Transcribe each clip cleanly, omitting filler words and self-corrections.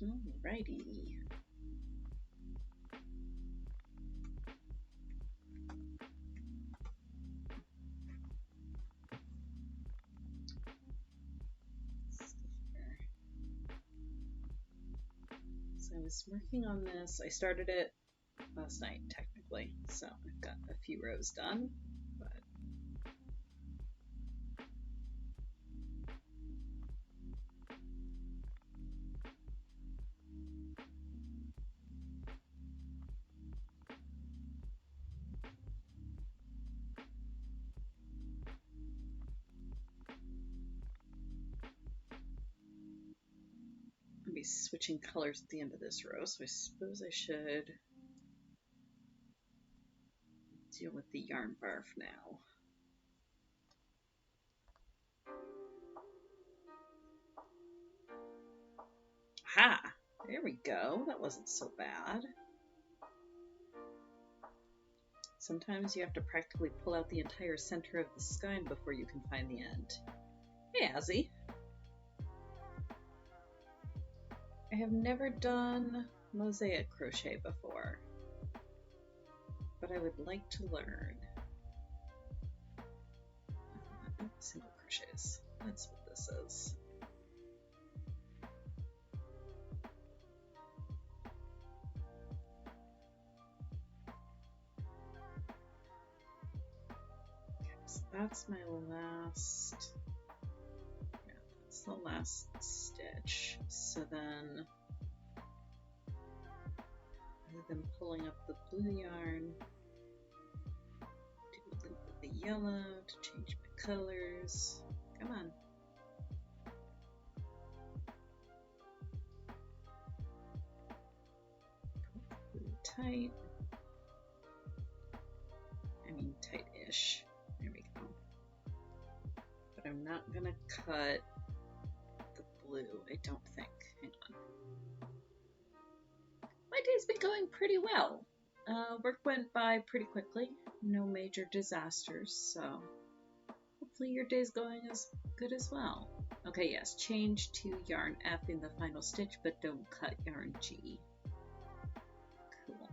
Alrighty. So I was working on this. I started it last night, technically, so I've got a few rows done, but I'll be switching colors at the end of this row, so I suppose I should deal with the yarn barf now. Ha! There we go. That wasn't so bad. Sometimes you have to practically pull out the entire center of the skein before you can find the end. Hey, Azzy. I have never done mosaic crochet before, but I would like to learn. Single crochets. That's what this is. That's my last, yeah, that's the last stitch. So then, rather than pulling up the blue yarn, do a loop with the yellow to change my colors. Come on. Pull the blue tight. I mean tight-ish. There we go. But I'm not gonna cut the blue, I don't think. Hang on. My day's been going pretty well. Work went by pretty quickly. No major disasters, so hopefully your day's going as good as well. Okay, yes, change to yarn F in the final stitch, but don't cut yarn G. Cool.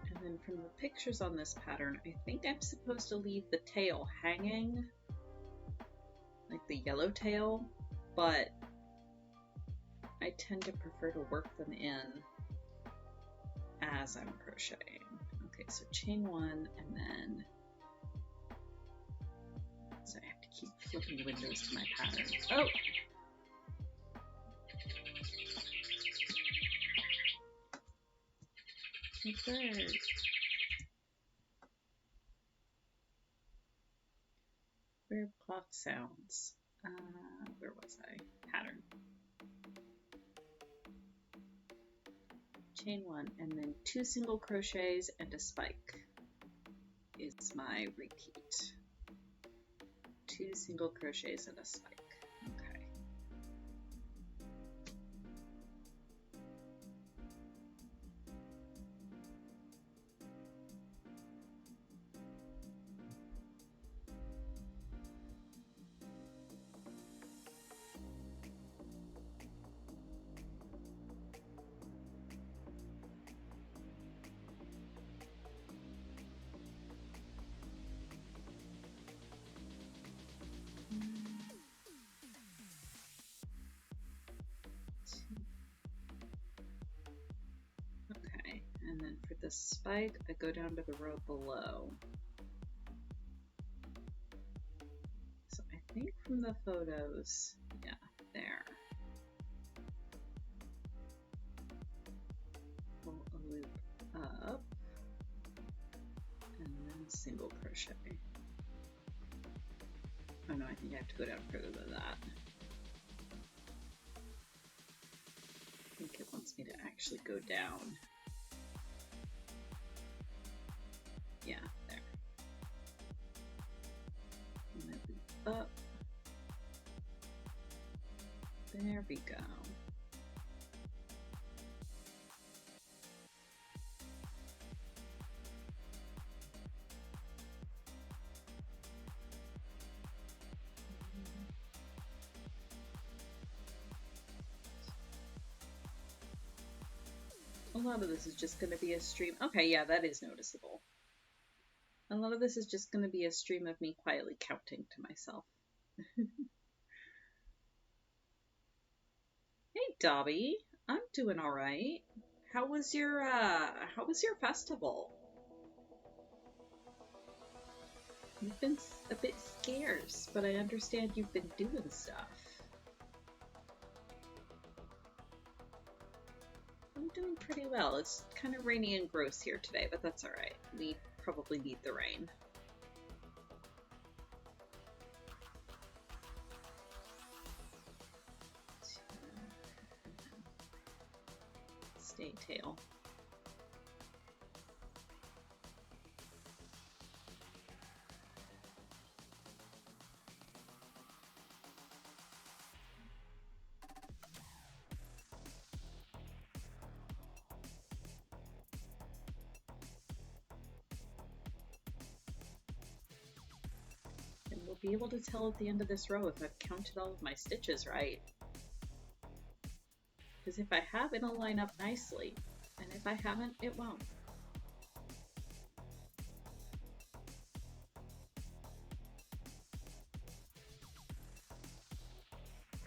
And then from the pictures on this pattern, I think I'm supposed to leave the tail hanging, like the yellow tail, but I tend to prefer to work them in as I'm crocheting. Okay, so chain one, and then, so I have to keep flipping windows to my pattern. Oh! Bird. Weird clock sounds. Where was I? Pattern. Chain one, and then 2 single crochets and a spike is my repeat. 2 single crochets and a spike. Okay. And then for the spike, I go down to the row below. So I think from the photos, yeah, there. Pull a loop up, and then single crochet. Oh no, I think I have to go down further than that. I think it wants me to actually go down. Yeah, there. And then loop up. There we go. lot of this is just going to be a stream. Okay, yeah, that is noticeable. A lot of this is just going to be a stream of me quietly counting to myself. Hey, Dobby. I'm doing all right. How was your festival? You've been a bit scarce, but I understand you've been doing stuff. I'm doing pretty well. It's kind of rainy and gross here today, but that's all right. We probably need the rain. Stay tail. And we'll be able to tell at the end of this row if I've counted all of my stitches right. Because if I have, it'll line up nicely. And if I haven't, it won't.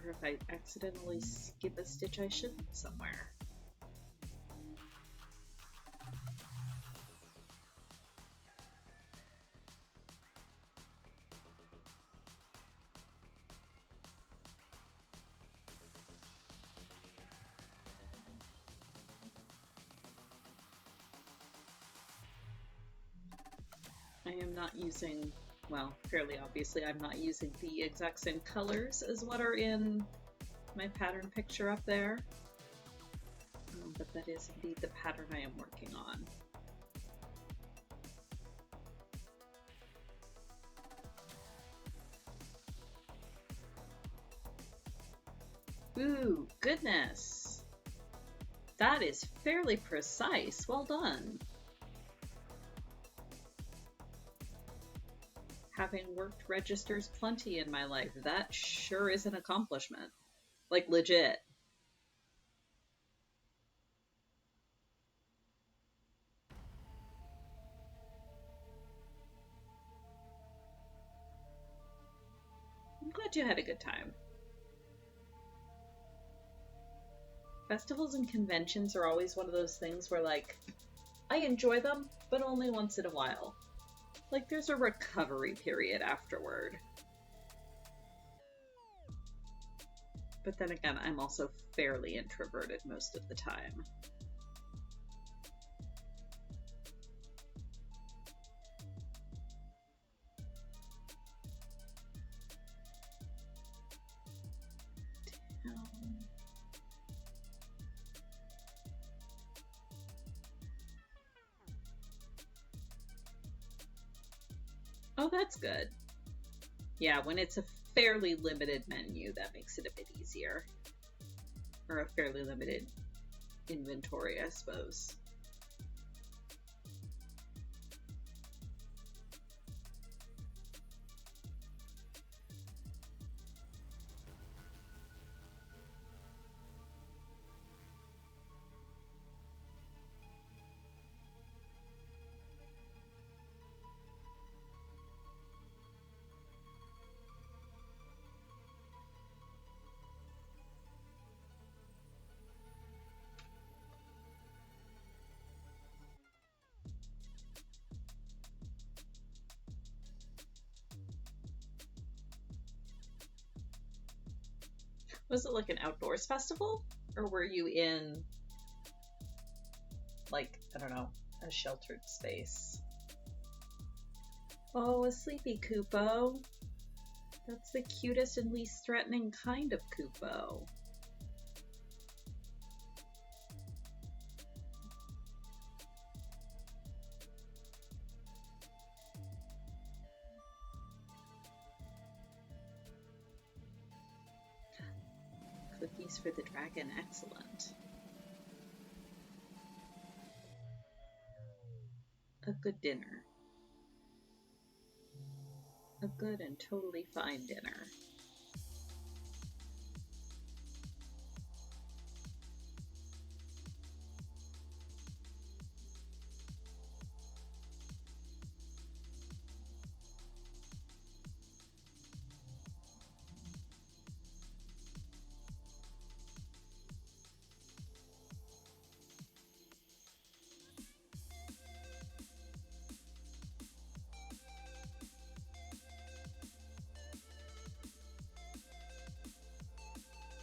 Or if I accidentally skip a stitch I shouldn't somewhere. I am not using, well, fairly obviously, I'm not using the exact same colors as what are in my pattern picture up there. But that is indeed the pattern I am working on. Ooh, goodness! That is fairly precise. Well done. Having worked registers plenty in my life, that sure is an accomplishment. Like, legit. I'm glad you had a good time. Festivals and conventions are always one of those things where, like, I enjoy them, but only once in a while. Like, there's a recovery period afterward. But then again, I'm also fairly introverted most of the time. Oh, that's good. Yeah, when it's a fairly limited menu, that makes it a bit easier. Or a fairly limited inventory, I suppose. Was it like an outdoors festival? Or were you in, like, I don't know, a sheltered space? Oh, a sleepy Kupo. That's the cutest and least threatening kind of Kupo. Cookies for the dragon, excellent. A good dinner. A good and totally fine dinner.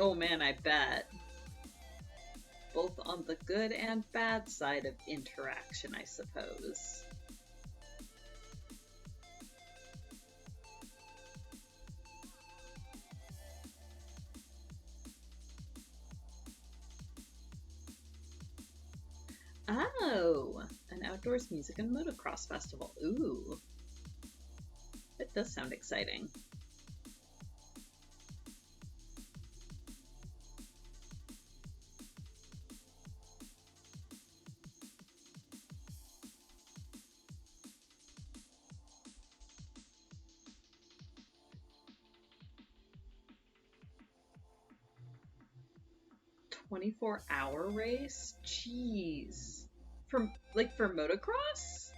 Oh man, I bet. Both on the good and bad side of interaction, I suppose. Oh, an outdoors music and motocross festival. Ooh, that does sound exciting. "24-hour race? Jeez. For motocross?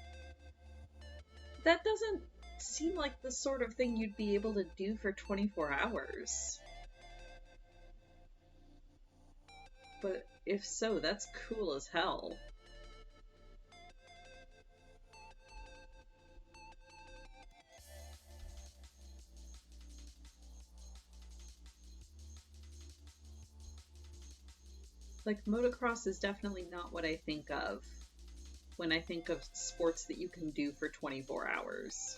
That doesn't seem like the sort of thing you'd be able to do for 24 hours. But if so, that's cool as hell. Like, motocross is definitely not what I think of when I think of sports that you can do for 24 hours.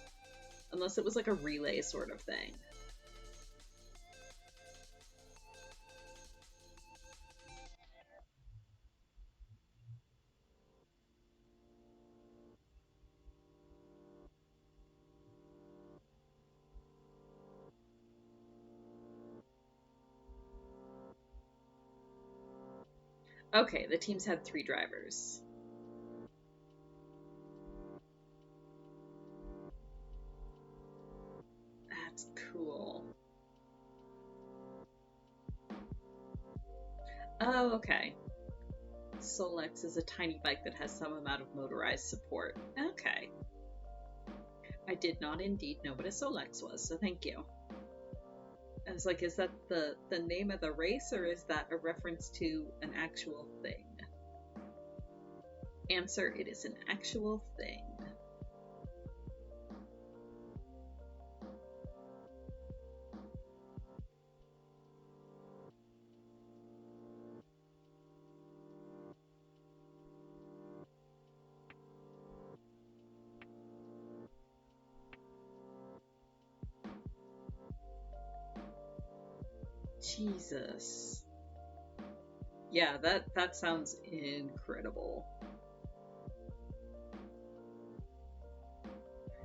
Unless it was like a relay sort of thing. Okay, the teams had 3 drivers. That's cool. Oh, okay. Solex is a tiny bike that has some amount of motorized support. Okay. I did not indeed know what a Solex was, so thank you. I was like, is that the name of the race, or is that a reference to an actual thing? Answer, it is an actual thing. Jesus. Yeah, that sounds incredible.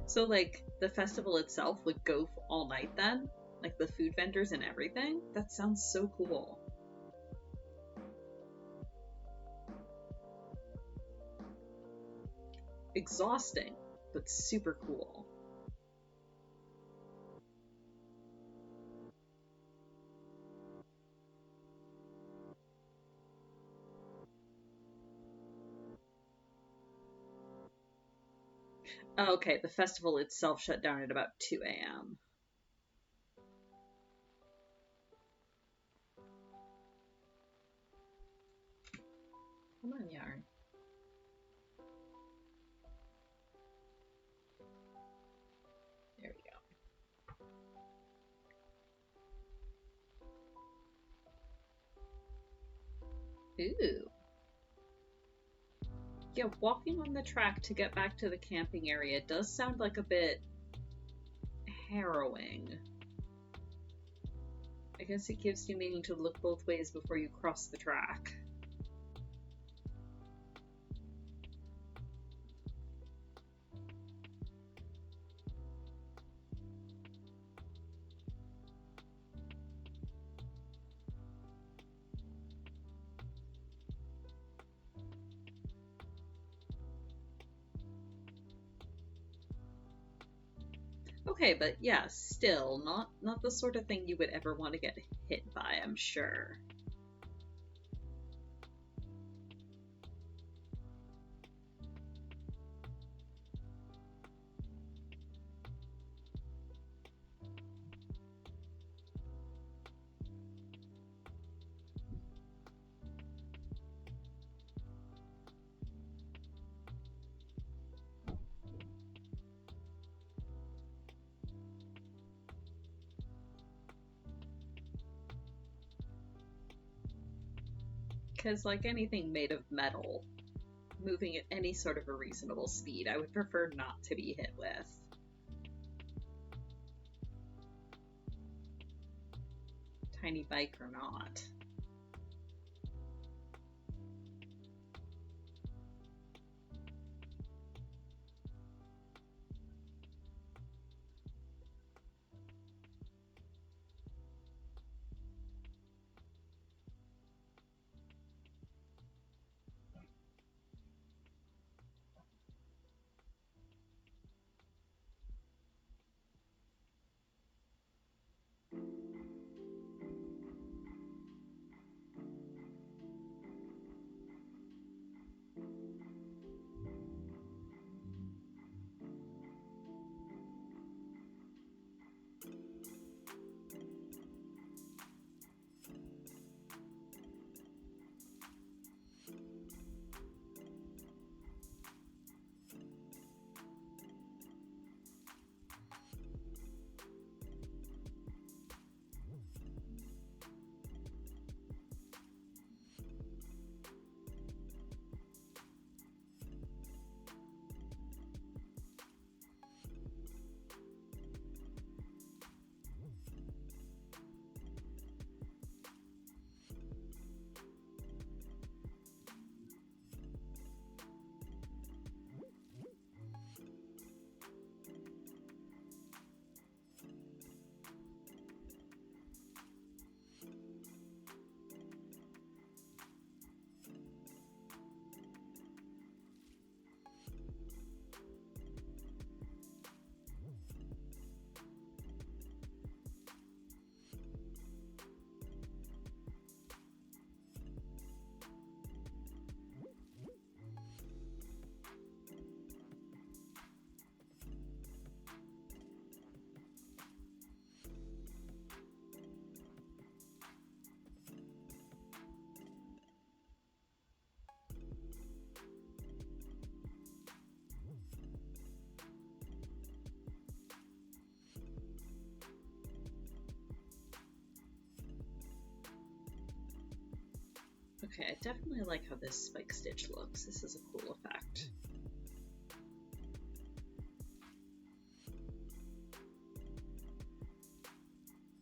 So, like, the festival itself would go all night then? Like, the food vendors and everything? That sounds so cool. Exhausting, but super cool. Oh, okay, the festival itself shut down at about 2 a.m. Come on, yarn. There we go. Ooh. Yeah, walking on the track to get back to the camping area does sound like a bit harrowing. I guess it gives you meaning to look both ways before you cross the track. Okay, but yeah, still not the sort of thing you would ever want to get hit by, I'm sure. because like anything made of metal, moving at any sort of a reasonable speed, I would prefer not to be hit with. Tiny bike or not. Okay, I definitely like how this spike stitch looks. This is a cool effect.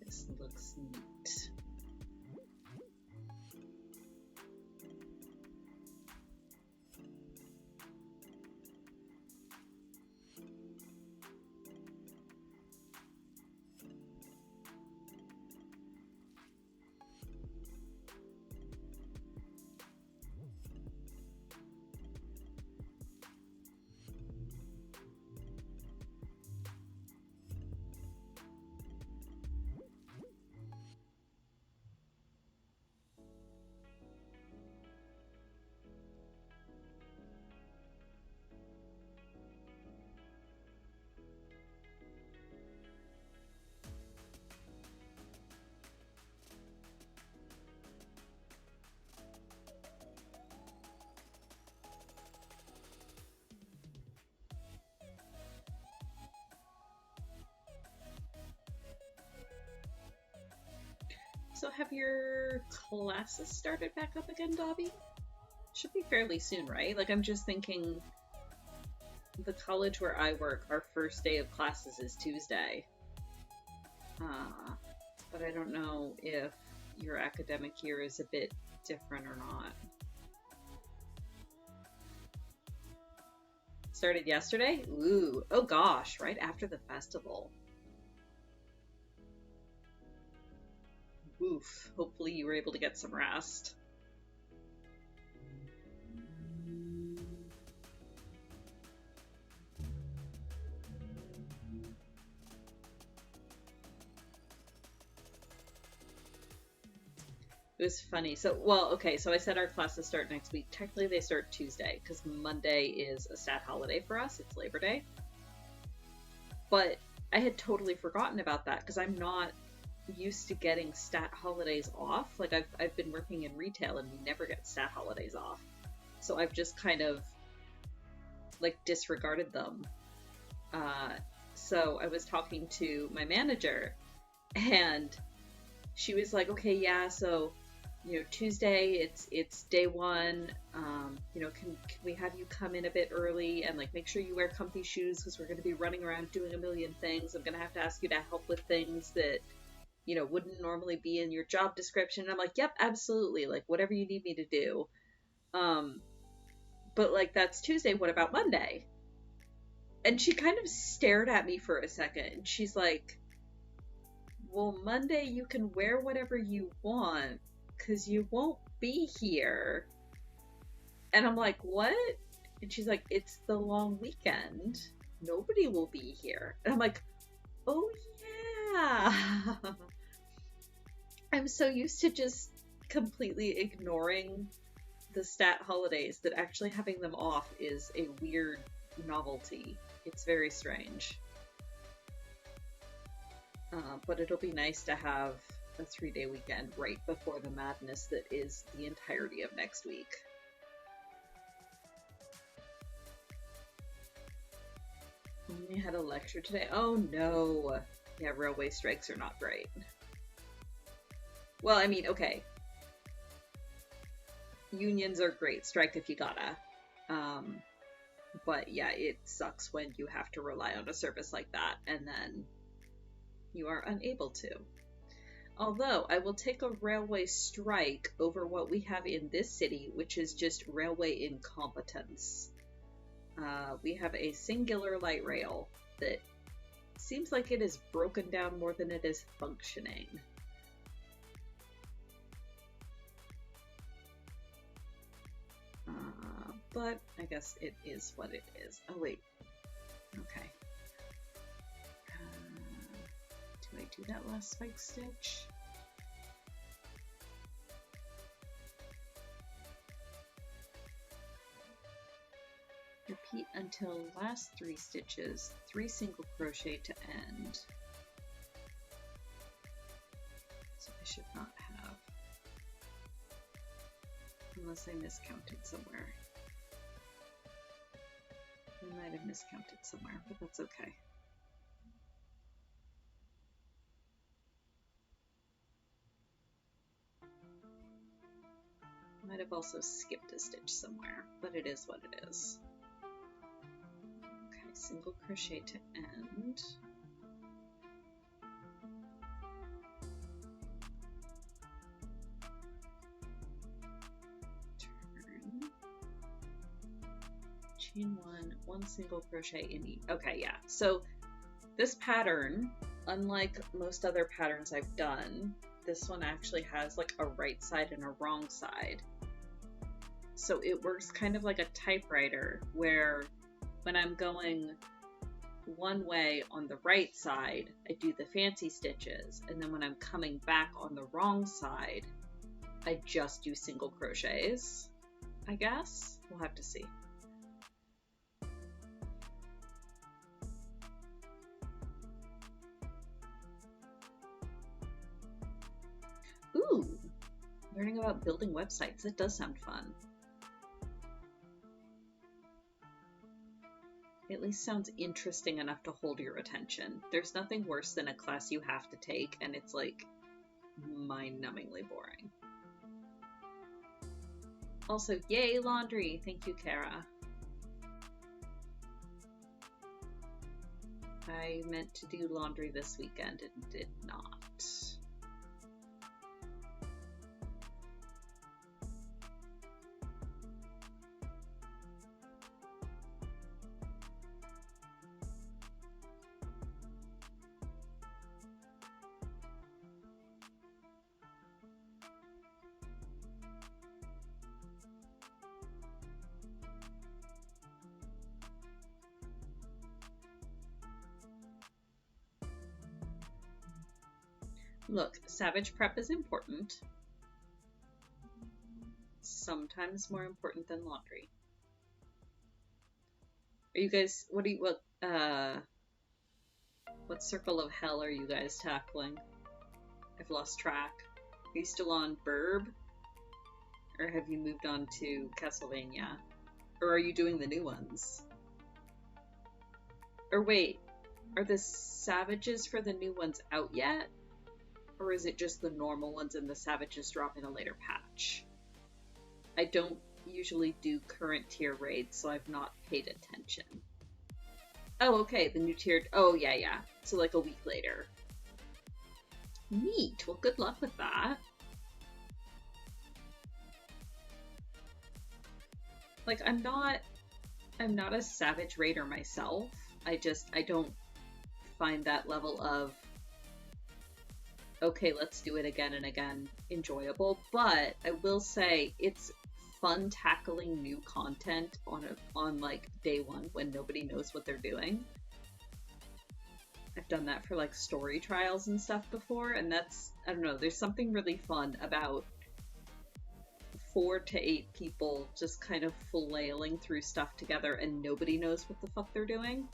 This looks neat. So have your classes started back up again, Dobby? Should be fairly soon, right? Like, I'm just thinking the college where I work, our first day of classes is Tuesday. But I don't know if your academic year is a bit different or not. Started yesterday? Ooh, oh gosh, right after the festival. Oof, hopefully you were able to get some rest. It was funny. So, well, okay, so I said our classes start next week. Technically, they start Tuesday, because Monday is a stat holiday for us. It's Labor Day. But I had totally forgotten about that, because I'm not used to getting stat holidays off. Like, I've been working in retail, and we never get stat holidays off. So I've just kind of, like, disregarded them. So I was talking to my manager, and she was like, okay, yeah, so Tuesday, it's day one. Can we have you come in a bit early and like make sure you wear comfy shoes because we're going to be running around doing a million things. I'm going to have to ask you to help with things that wouldn't normally be in your job description. And I'm like, yep, absolutely, like whatever you need me to do. But like that's Tuesday. What about Monday? And she kind of stared at me for a second. She's like, well, Monday you can wear whatever you want because you won't be here. And I'm like, what? And she's like, it's the long weekend. Nobody will be here. And I'm like, oh yeah. I'm so used to just completely ignoring the stat holidays that actually having them off is a weird novelty. It's very strange. But it'll be nice to have a 3-day weekend right before the madness that is the entirety of next week. We had a lecture today. Oh no. Yeah, railway strikes are not great. Well, I mean, okay. Unions are great. Strike if you gotta. But yeah, it sucks when you have to rely on a service like that and then you are unable to. Although, I will take a railway strike over what we have in this city, which is just railway incompetence. We have a singular light rail that seems like it is broken down more than it is functioning. But I guess it is what it is. Oh wait, okay. Do I do that last spike stitch? Repeat until last 3 stitches, 3 single crochet to end. So I should not have, unless I miscounted somewhere. I might have miscounted somewhere, but that's okay. Might have also skipped a stitch somewhere, but it is what it is. Okay, single crochet to end. Turn. Chain 1 single crochet in each. Okay, yeah. So this pattern, unlike most other patterns I've done, this one actually has like a right side and a wrong side. So it works kind of like a typewriter where when I'm going one way on the right side, I do the fancy stitches, and then when I'm coming back on the wrong side, I just do single crochets, I guess. We'll have to see. Ooh, learning about building websites. That does sound fun. At least sounds interesting enough to hold your attention. There's nothing worse than a class you have to take and it's like mind-numbingly boring. Also, yay, laundry! Thank you, Kara. I meant to do laundry this weekend and did not. Look, savage prep is important. Sometimes more important than laundry. Are you guys, what circle of hell are you guys tackling? I've lost track. Are you still on Burb? Or have you moved on to Castlevania? Or are you doing the new ones? Or wait, are the savages for the new ones out yet? Or is it just the normal ones and the Savages drop in a later patch? I don't usually do current tier raids, so I've not paid attention. Oh, okay, the new tiered... Oh, yeah. So like a week later. Neat. Well, good luck with that. Like, I'm not a Savage Raider myself. I don't find that level of, okay, let's do it again and again, enjoyable. But I will say it's fun tackling new content on like day one when nobody knows what they're doing. I've done that for like story trials and stuff before, and that's, I don't know, there's something really fun about 4 to 8 people just kind of flailing through stuff together and nobody knows what the fuck they're doing.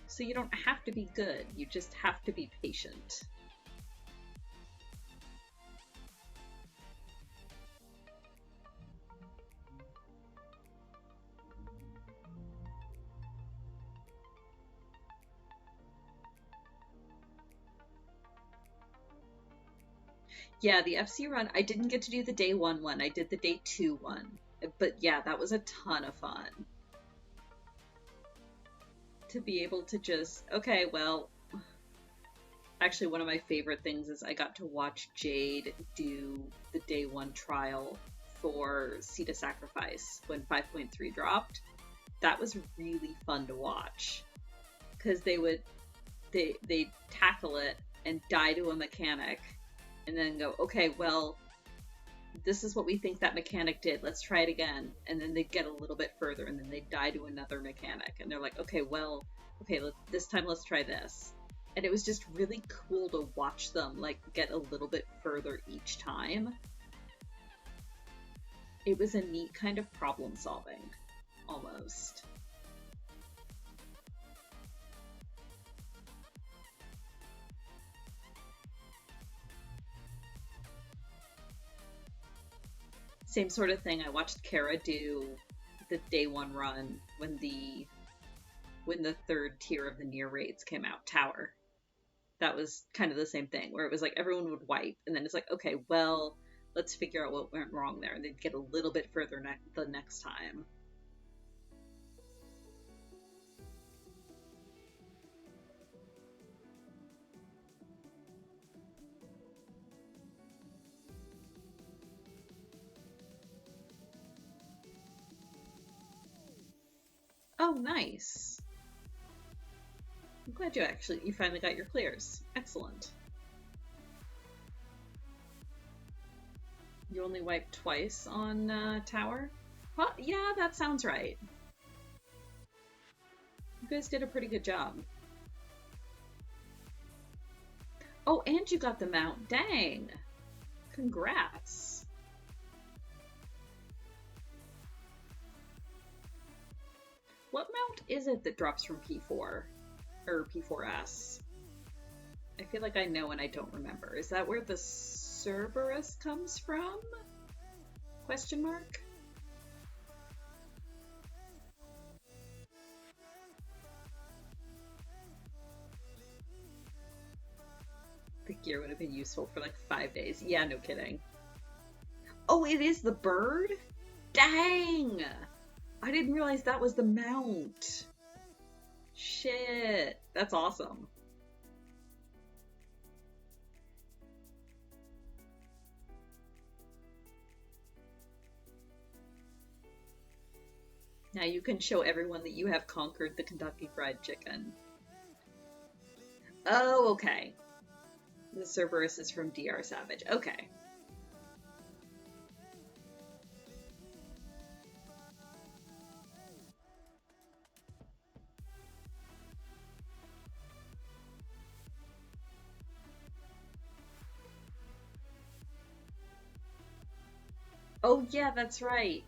So you don't have to be good, you just have to be patient. Yeah, the FC run, I didn't get to do the day 1 one, I did the day 2 one. But yeah, that was a ton of fun. To be able to just, okay, well, actually one of my favorite things is I got to watch Jade do the day 1 trial for Seed of Sacrifice when 5.3 dropped. That was really fun to watch. Because they'd tackle it and die to a mechanic and then go, okay, well, this is what we think that mechanic did. Let's try it again. And then they get a little bit further, and then they die to another mechanic. And they're like, okay, this time let's try this. And it was just really cool to watch them, like, get a little bit further each time. It was a neat kind of problem solving, almost. Same sort of thing. I watched Kara do the day 1 run when the 3rd tier of the near raids came out, Tower. That was kind of the same thing, where it was like everyone would wipe, and then it's like, okay, well, let's figure out what went wrong there, and they'd get a little bit further the next time. Oh, nice. I'm glad you finally got your clears. Excellent. You only wiped twice on Tower? Huh? Yeah, that sounds right. You guys did a pretty good job. Oh, and you got the mount. Dang. Congrats. What mount is it that drops from P4? Or P4S? I feel like I know and I don't remember. Is that where the Cerberus comes from? Question mark? The gear would have been useful for like 5 days. Yeah, no kidding. Oh, it is the bird? Dang! I didn't realize that was the mount. Shit. That's awesome. Now you can show everyone that you have conquered the Kentucky Fried Chicken. Oh, okay. The Cerberus is from DR Savage. Okay. Oh yeah, that's right.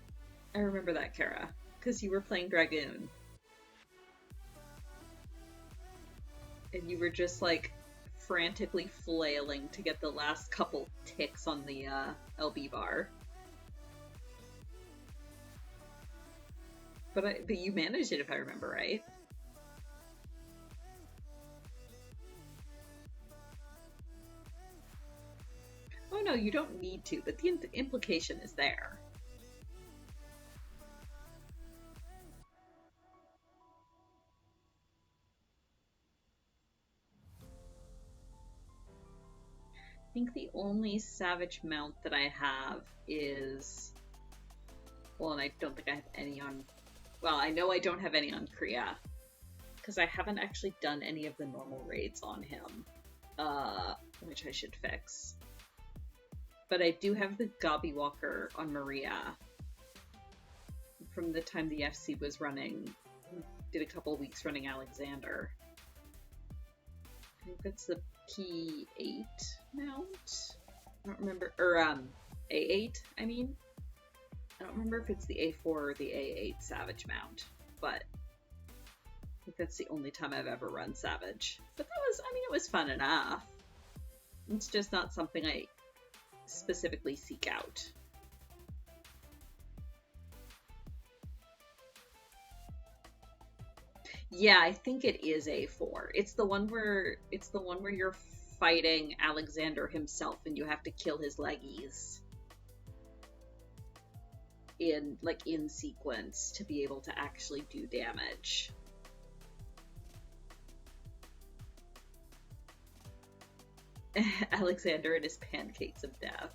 I remember that, Kara. Because you were playing Dragoon. And you were just like frantically flailing to get the last couple ticks on the LB bar. But you managed it, if I remember right. no, you don't need to, but the implication is there. I think the only Savage mount that I have is... Well, and I don't think I have any on... Well, I know I don't have any on Kriya, because I haven't actually done any of the normal raids on him, which I should fix. But I do have the Gobby Walker on Maria from the time the FC was running. Did a couple weeks running Alexander. I think that's the P8 mount. I don't remember, or A8, I mean. I don't remember if it's the A4 or the A8 Savage mount, but I think that's the only time I've ever run Savage. But that was, I mean, it was fun enough. It's just not something I specifically seek out. Yeah, I think it is A4. It's the one where you're fighting Alexander himself and you have to kill his leggies in sequence to be able to actually do damage. Alexander and his pancakes of death.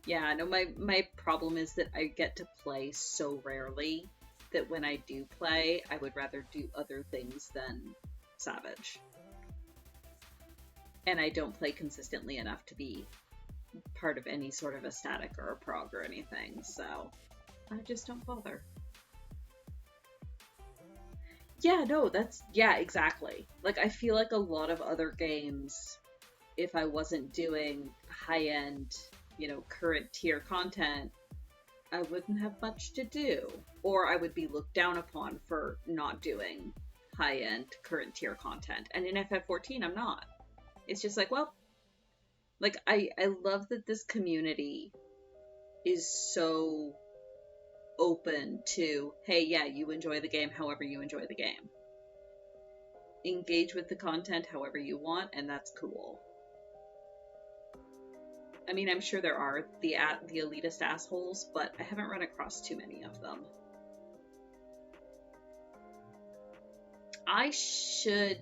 Yeah, no, my problem is that I get to play so rarely that when I do play, I would rather do other things than Savage. And I don't play consistently enough to be part of any sort of a static or a prog or anything, so I just don't bother. Yeah, no, yeah, exactly. Like, I feel like a lot of other games, if I wasn't doing high-end, current tier content, I wouldn't have much to do. Or I would be looked down upon for not doing high-end current tier content. And in FF14, I'm not. It's just like, well, like, I love that this community is so open to, hey, yeah, you enjoy the game however you enjoy the game. Engage with the content however you want, and that's cool. I mean, I'm sure there are the elitist assholes, but I haven't run across too many of them. I should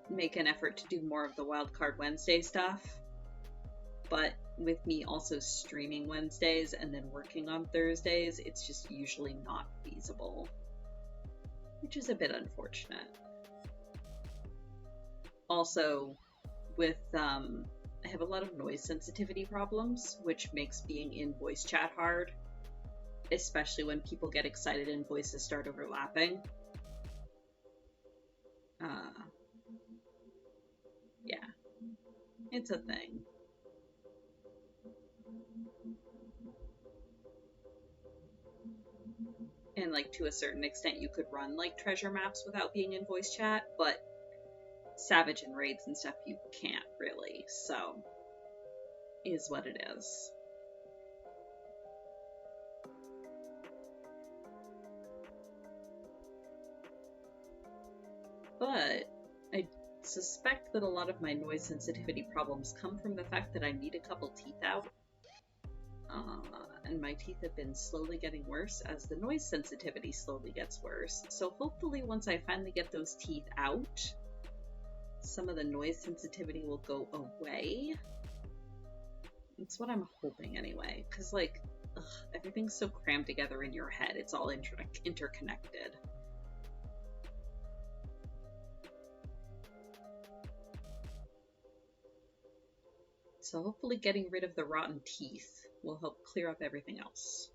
make an effort to do more of the Wildcard Wednesday stuff, but with me also streaming Wednesdays and then working on Thursdays, it's just usually not feasible, which is a bit unfortunate. Also, with I have a lot of noise sensitivity problems, which makes being in voice chat hard, especially when people get excited and voices start overlapping. Yeah, it's a thing. And like, to a certain extent, you could run like treasure maps without being in voice chat, but Savage and raids and stuff you can't really, so is what it is. But I suspect that a lot of my noise sensitivity problems come from the fact that I need a couple teeth out. And my teeth have been slowly getting worse as the noise sensitivity slowly gets worse. So hopefully once I finally get those teeth out, some of the noise sensitivity will go away. That's what I'm hoping anyway, because like, everything's so crammed together in your head, it's all interconnected. So hopefully getting rid of the rotten teeth will help clear up everything else.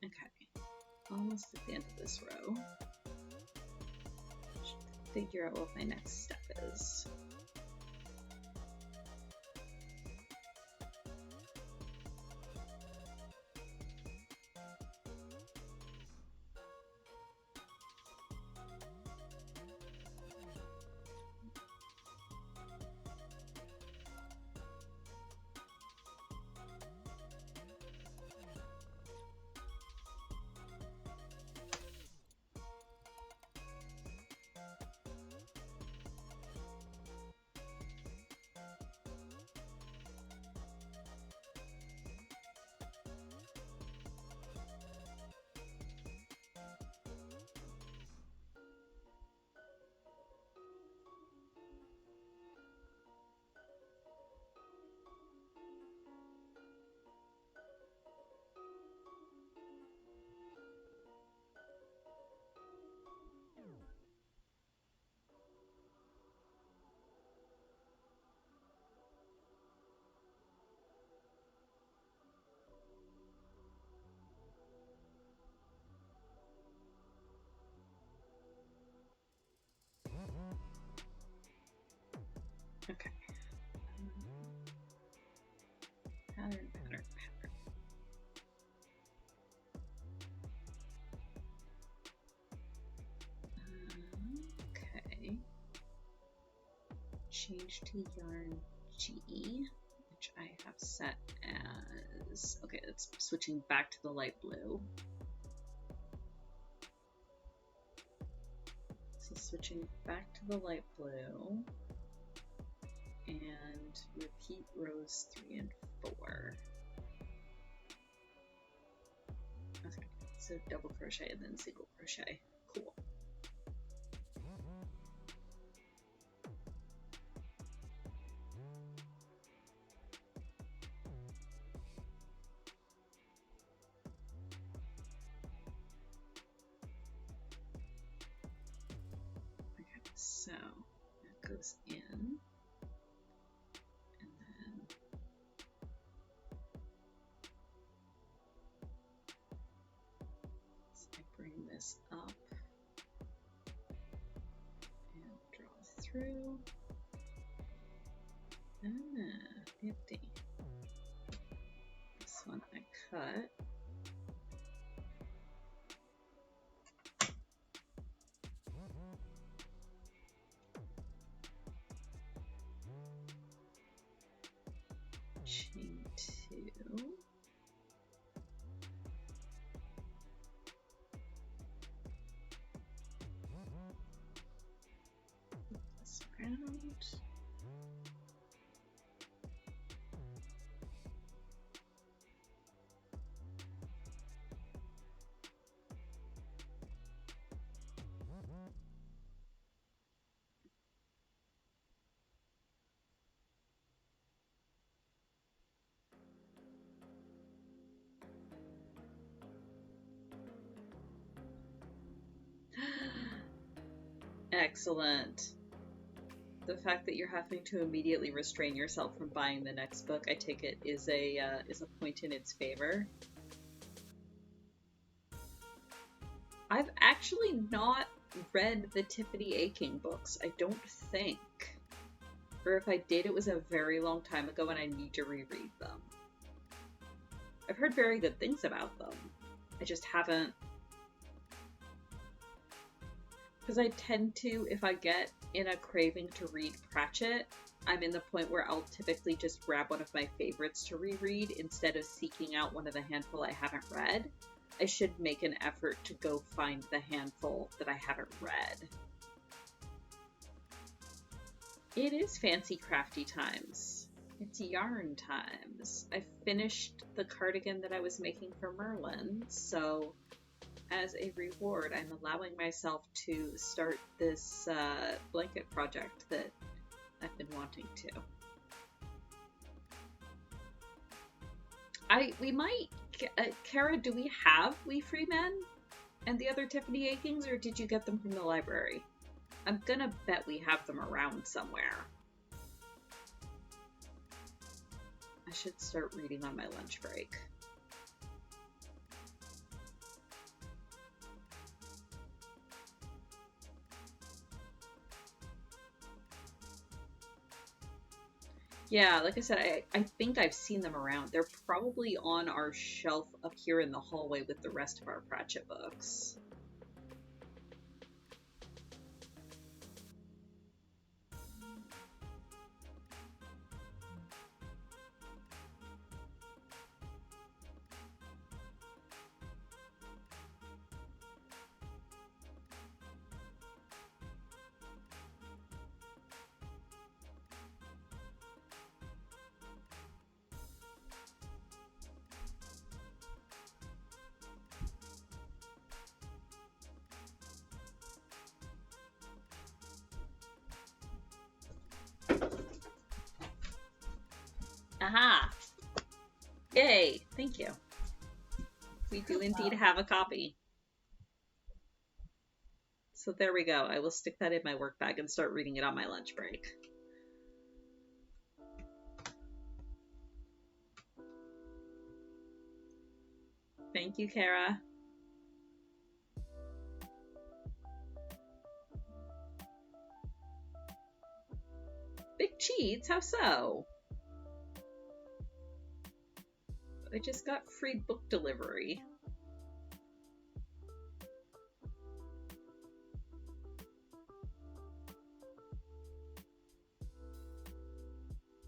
Okay, almost at the end of this row. Should figure out what my next step is. Okay. Pattern, pattern, pattern. Okay. Change to yarn G, which I have set as, okay, it's switching back to the light blue. So switching back to the light blue and repeat rows 3 and 4. Okay, so double crochet and then single crochet. Cool. So that goes in, and then so I bring this up and draw through. Nifty. This one I cut. Chain 2. Flip this around. Excellent. The fact that you're having to immediately restrain yourself from buying the next book, I take it, is a point in its favor. I've actually not read the Tiffany Aching books, I don't think. Or if I did, it was a very long time ago and I need to reread them. I've heard very good things about them. I just haven't. Because I tend to, if I get in a craving to read Pratchett, I'm in the point where I'll typically just grab one of my favorites to reread instead of seeking out one of the handful I haven't read. I should make an effort to go find the handful that I haven't read. It is fancy crafty times. It's yarn times. I finished the cardigan that I was making for Merlin, so as a reward, I'm allowing myself to start this blanket project that I've been wanting to. We might, Kara, do we have We Free Men and the other Tiffany Achings, or did you get them from the library? I'm gonna bet we have them around somewhere. I should start reading on my lunch break. Yeah, like I said, I think I've seen them around. They're probably on our shelf up here in the hallway with the rest of our Pratchett books. Aha! Yay! Thank you. We do indeed have a copy. So there we go. I will stick that in my work bag and start reading it on my lunch break. Thank you, Kara. Big cheats? How so? I just got free book delivery.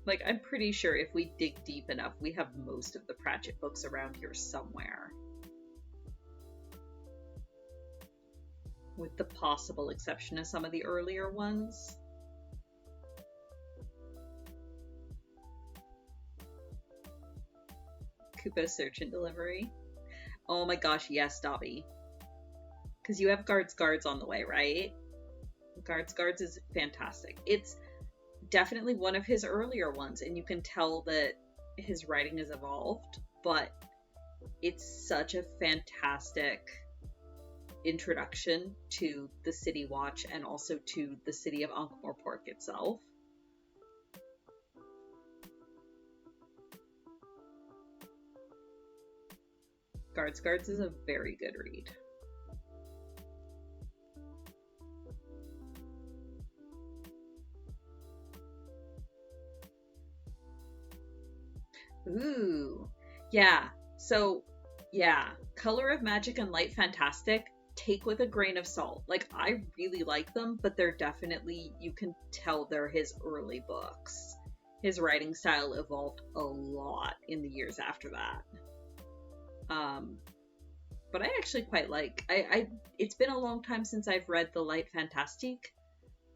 Like, I'm pretty sure if we dig deep enough, we have most of the Pratchett books around here somewhere. With the possible exception of some of the earlier ones. Koopa search and delivery. Oh my gosh, yes, Dobby. Because you have Guards on the way, right? Guards is fantastic. It's definitely one of his earlier ones, and you can tell that his writing has evolved, but it's such a fantastic introduction to the City Watch and also to the city of Ankh-Morpork itself. Guards is a very good read. Ooh, yeah. So, yeah, Color of Magic and Light Fantastic, take with a grain of salt. Like, I really like them, but they're definitely, you can tell they're his early books. His writing style evolved a lot in the years after that. But I actually quite like, it's been a long time since I've read the Light Fantastique,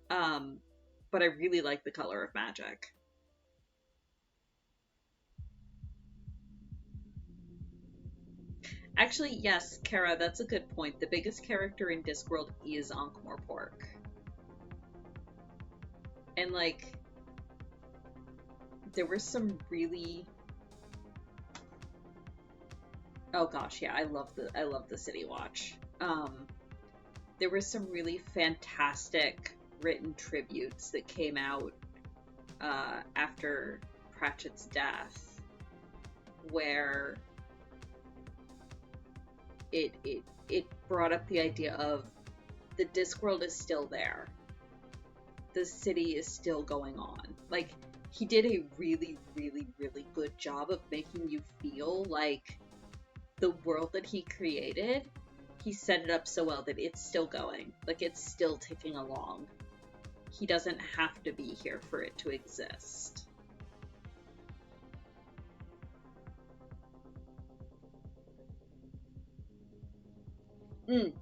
but I really like the Color of Magic. Actually, yes, Kara, that's a good point. The biggest character in Discworld is Ankh-Morpork. And, like, there were some really... Oh gosh, yeah, I love the City Watch. There were some really fantastic written tributes that came out after Pratchett's death, where it brought up the idea of the Discworld is still there. The city is still going on. Like, he did a really, really, really good job of making you feel like the world that he created, he set it up so well that it's still going. Like, it's still ticking along. He doesn't have to be here for it to exist.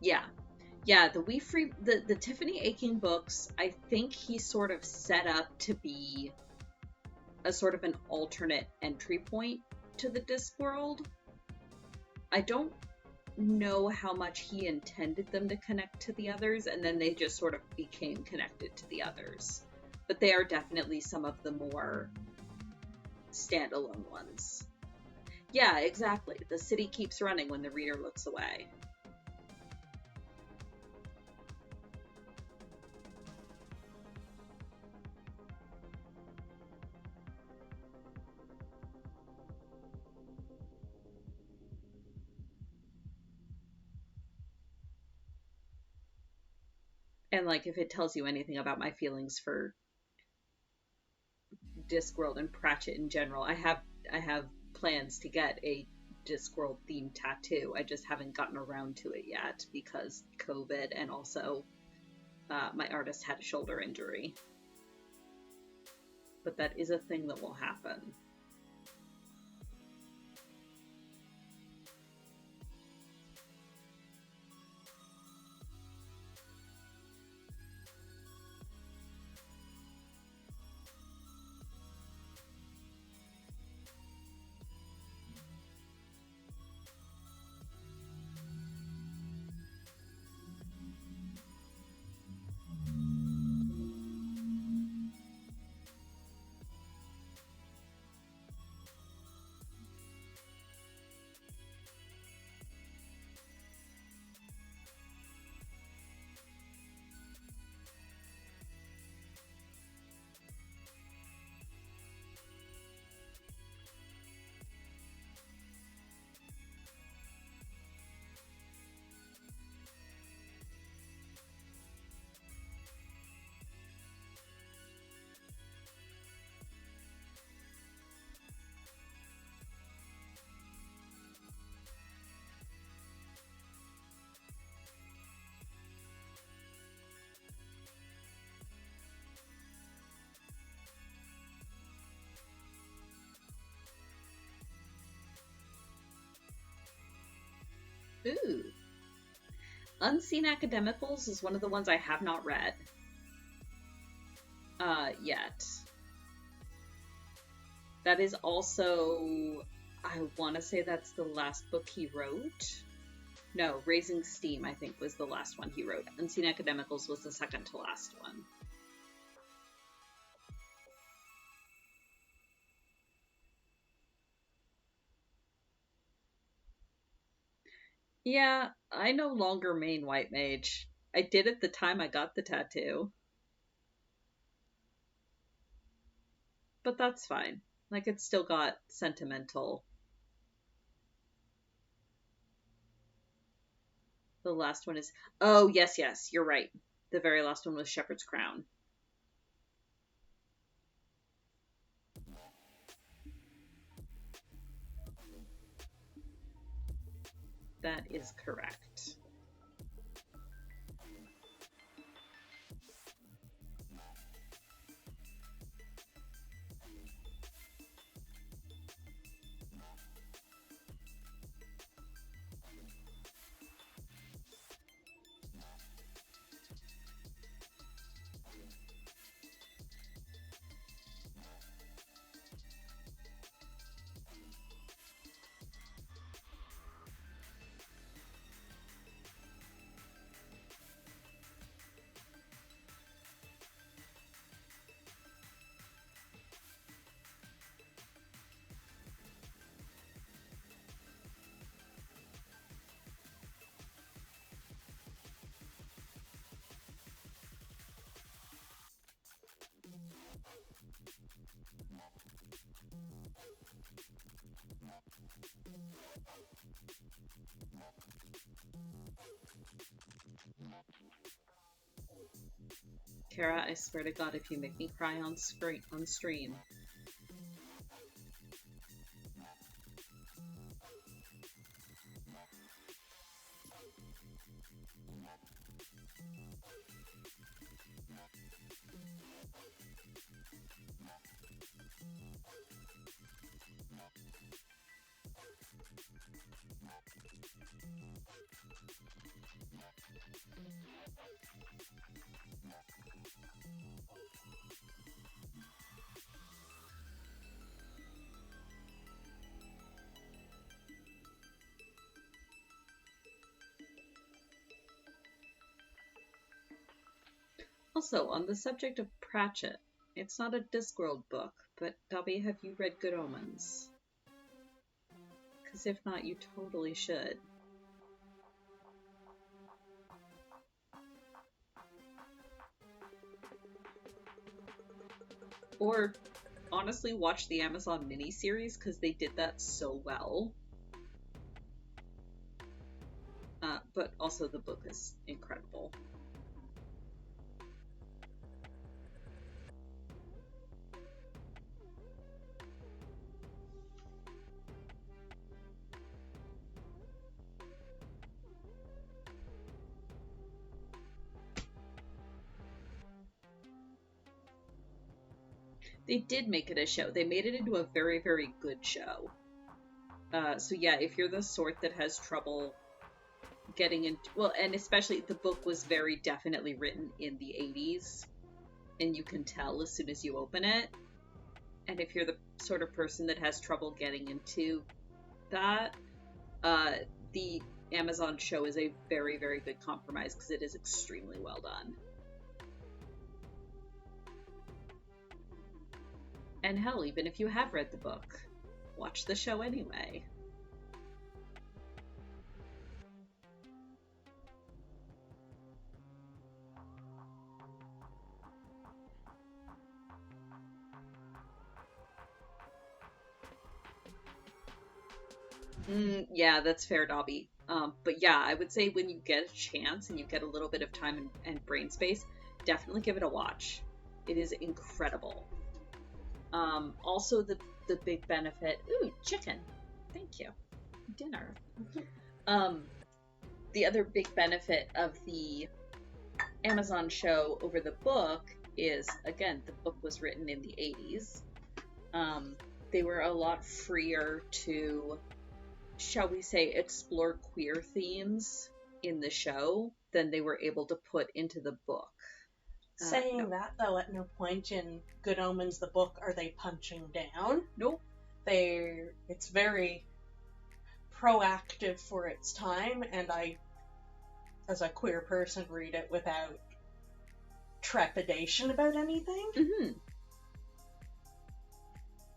Yeah. Yeah, the Tiffany Aching books, I think he sort of set up to be a sort of an alternate entry point to the Discworld. I don't know how much he intended them to connect to the others, and then they just sort of became connected to the others. But they are definitely some of the more standalone ones. Yeah, exactly. The city keeps running when the reader looks away. And, like, if it tells you anything about my feelings for Discworld and Pratchett in general. I have plans to get a Discworld themed tattoo. I just haven't gotten around to it yet because COVID, and also my artist had a shoulder injury. But that is a thing that will happen. Ooh. Unseen Academicals is one of the ones I have not read. Yet. That is also, I want to say that's the last book he wrote. No, Raising Steam, I think, was the last one he wrote. Unseen Academicals was the second to last one. Yeah, I no longer main White Mage. I did at the time I got the tattoo. But that's fine. Like, it's still got sentimental. The last one is... Oh, yes, you're right. The very last one was Shepherd's Crown. That is correct. Kara, I swear to God, if you make me cry on stream. Also, on the subject of Pratchett, it's not a Discworld book, but Dobby, have you read Good Omens? Because if not, you totally should. Or, honestly, watch the Amazon miniseries, because they did that so well. But also the book is incredible. They did make it a show. They made it into a very, very good show. So yeah, if you're the sort that has trouble getting into, well, and especially the book was very definitely written in the 80s, and you can tell as soon as you open it. And if you're the sort of person that has trouble getting into that, the Amazon show is a very, very good compromise because it is extremely well done. And hell, even if you have read the book, watch the show anyway. Yeah, that's fair, Dobby. But yeah, I would say when you get a chance and you get a little bit of time and brain space, definitely give it a watch. It is incredible. Also, the big benefit. Ooh, chicken. Thank you. Dinner. The other big benefit of the Amazon show over the book is, again, the book was written in the 80s. They were a lot freer to, shall we say, explore queer themes in the show than they were able to put into the book. Saying that, though, at no point in Good Omens, the book, are they punching down. Nope. It's very proactive for its time, and I, as a queer person, read it without trepidation about anything. Mm-hmm.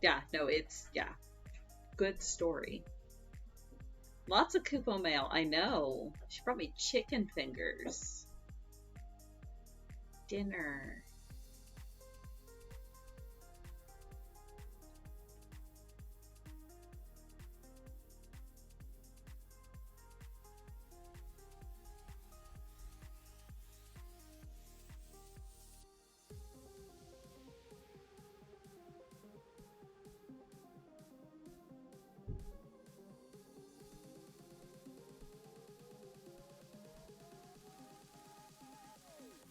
Yeah, no, it's, good story. Lots of Kupo mail, I know. She brought me chicken fingers. Dinner.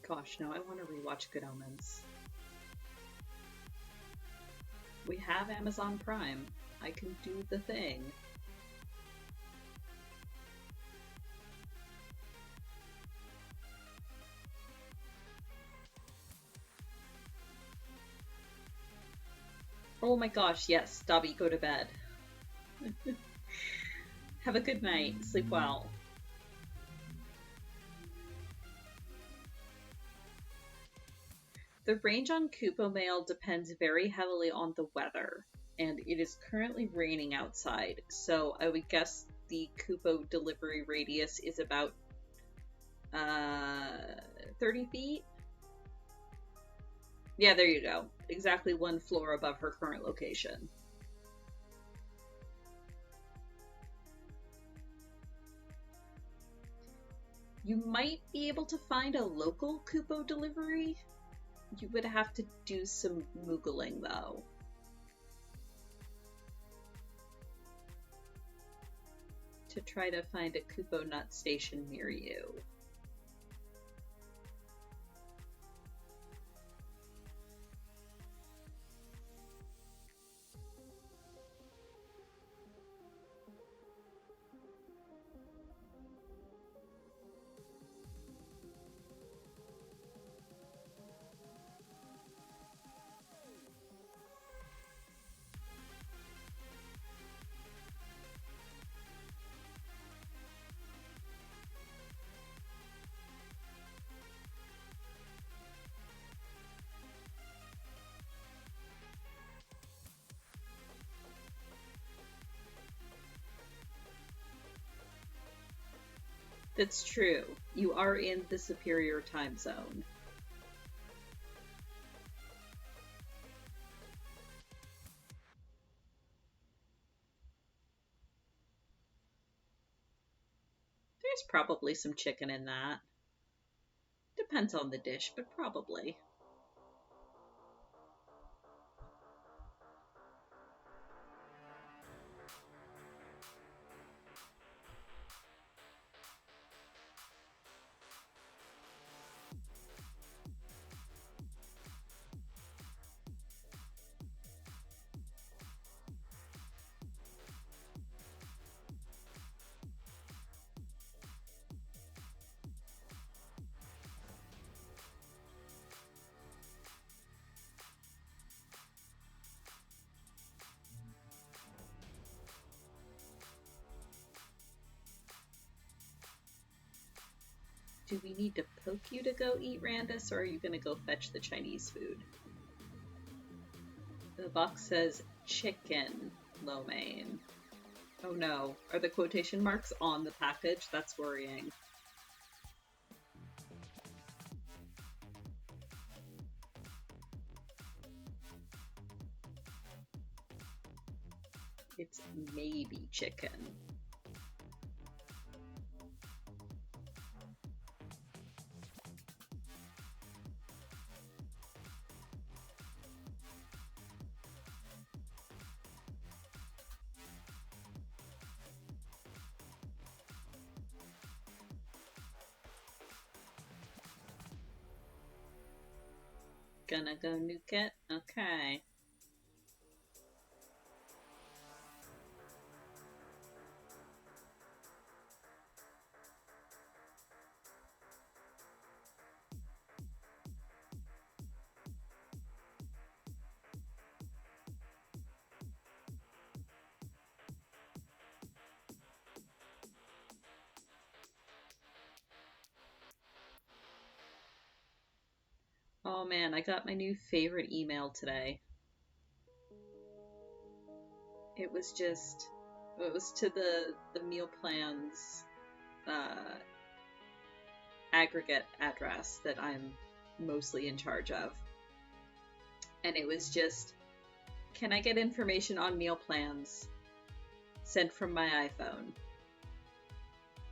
Gosh, no, I want to rewatch Good Omens. We have Amazon Prime. I can do the thing. Oh my gosh, yes, Dobby, go to bed. Have a good night. Sleep well. The range on Kupo mail depends very heavily on the weather, and it is currently raining outside, so I would guess the Kupo delivery radius is about 30 feet? Yeah, there you go. Exactly one floor above her current location. You might be able to find a local Kupo delivery. You would have to do some Moogling, though. To try to find a Kupo nut station near you. That's true. You are in the superior time zone. There's probably some chicken in that. Depends on the dish, but probably. Do we need to poke you to go eat, Randus, or are you going to go fetch the Chinese food? The box says chicken lo mein. Oh no, are the quotation marks on the package? That's worrying. It's maybe chicken. Gonna go nuke it? Okay. Oh man, I got my new favorite email today. It was to the meal plans aggregate address that I'm mostly in charge of. And it was just, can I get information on meal plans sent from my iPhone?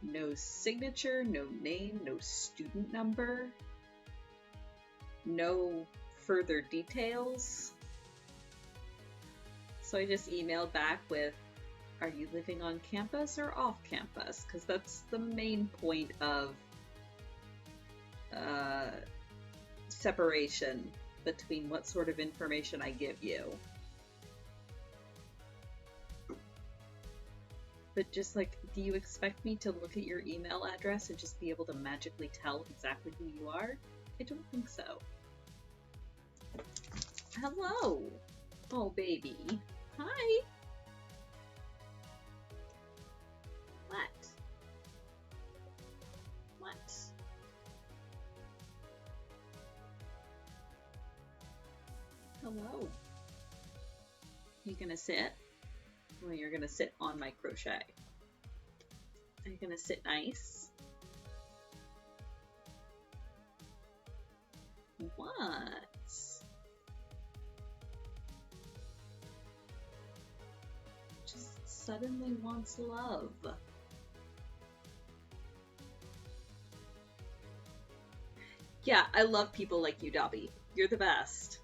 No signature, no name, no student number, no further details. So I just emailed back with, are you living on campus or off campus? Because that's the main point of separation between what sort of information I give you. But just like, do you expect me to look at your email address and just be able to magically tell exactly who you are? I don't think so. Hello! Oh, baby. Hi! What? What? Hello. You gonna sit? Well, you're gonna sit on my crochet. Are you gonna sit nice? What? Just suddenly wants love. Yeah, I love people like you, Dobby. You're the best.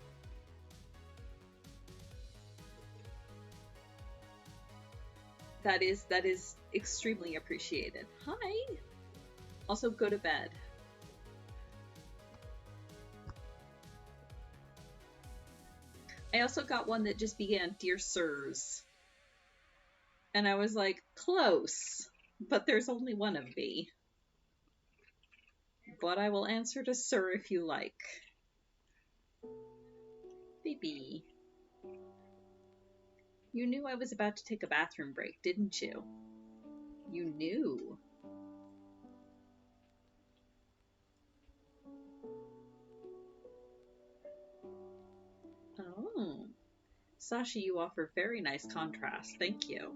That is extremely appreciated. Hi. Also, go to bed. I also got one that just began, Dear Sirs. And I was like, close, but there's only one of me. But I will answer to Sir if you like. Baby. You knew I was about to take a bathroom break, didn't you? You knew. Oh. Sasha, you offer very nice contrast. Thank you.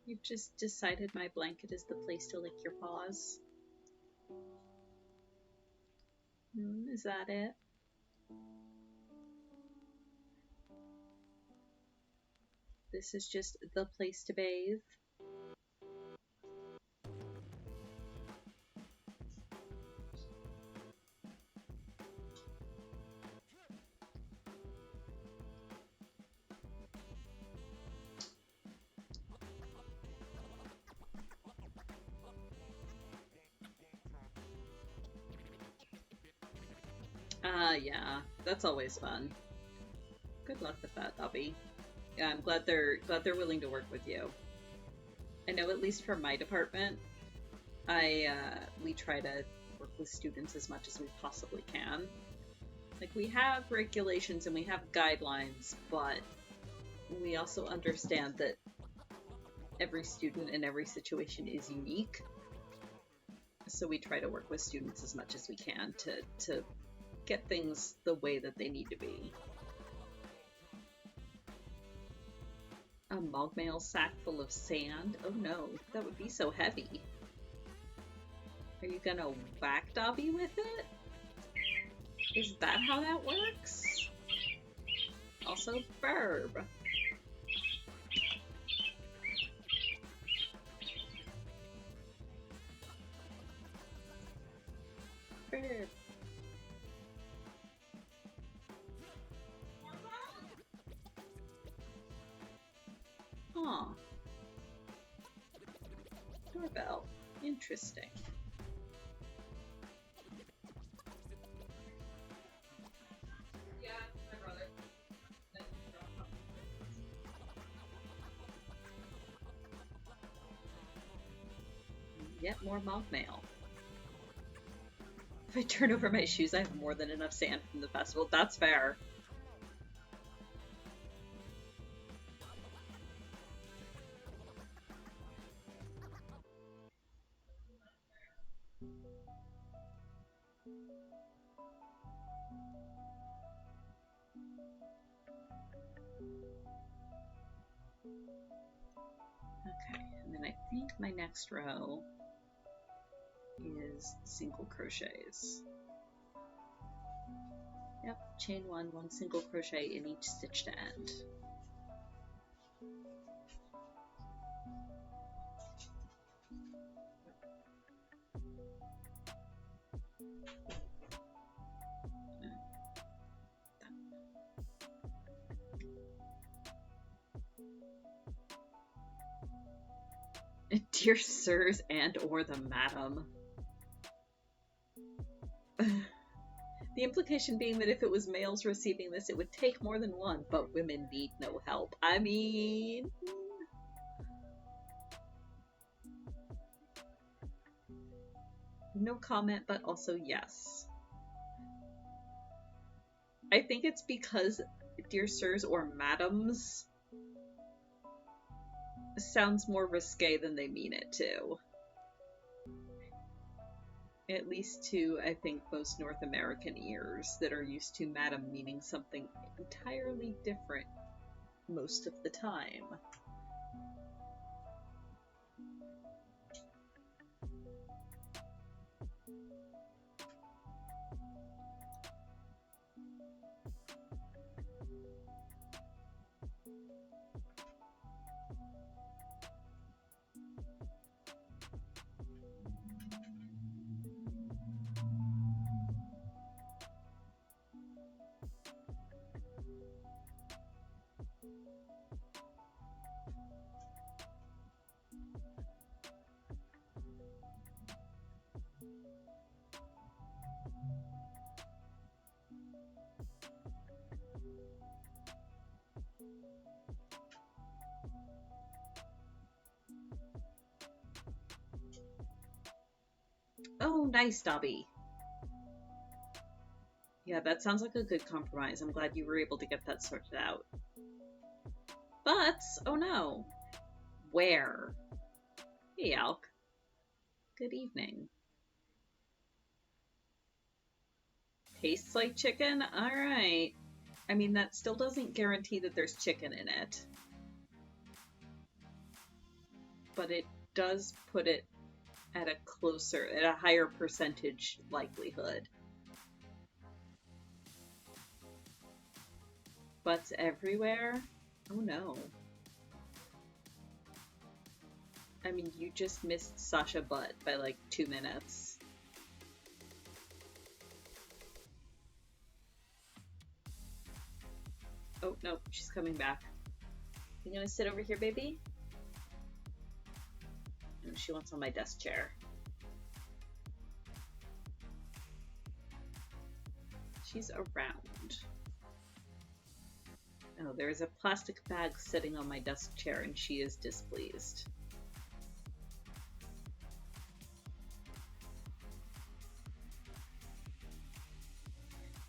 You've just decided my blanket is the place to lick your paws? Is that it? this is just the place to bathe. Yeah, that's always fun. Good luck with that, Dobby. Yeah, I'm glad they're willing to work with you. I know, at least for my department, we try to work with students as much as we possibly can. Like, we have regulations and we have guidelines, but we also understand that every student and every situation is unique. So we try to work with students as much as we can to get things the way that they need to be. A mogmail sack full of sand? Oh no, that would be so heavy. Are you gonna whack Dobby with it? Is that how that works? Also, verb. Verb. Huh. Doorbell. Interesting. Yeah, my brother. Yet more mob mail. If I turn over my shoes, I have more than enough sand from the festival. That's fair. Okay, and then I think my next row is single crochets. Yep, chain one single crochet in each stitch to end. Dear sirs and or the madam. The implication being that if it was males receiving this, it would take more than one, but women need no help. I mean... No comment, but also yes. I think it's because dear sirs or madams sounds more risque than they mean it to. At least to, I think, most North American ears that are used to madam meaning something entirely different most of the time. Oh, nice, Dobby. Yeah, that sounds like a good compromise. I'm glad you were able to get that sorted out. But, oh no. Where? Hey, Alk. Good evening. Tastes like chicken? Alright. I mean, that still doesn't guarantee that there's chicken in it. But it does put it at a higher percentage likelihood. Butts everywhere? Oh no. I mean, you just missed Sasha Butt by like 2 minutes. Oh, no, she's coming back. You gonna sit over here, baby? No, she wants on my desk chair. She's around. Oh, there's a plastic bag sitting on my desk chair and she is displeased.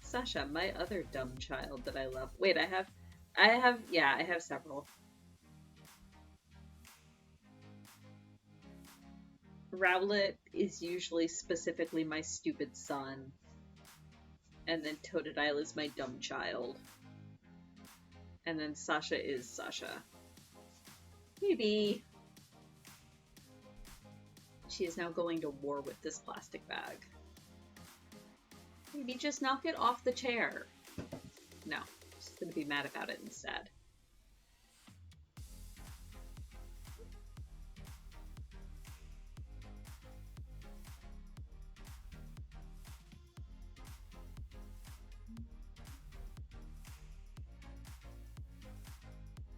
Sasha, my other dumb child that I love. Wait, I have several. Rowlet is usually specifically my stupid son. And then Totodile is my dumb child. And then Sasha is Sasha. Maybe. She is now going to war with this plastic bag. Maybe just knock it off the chair. No, she's gonna be mad about it instead.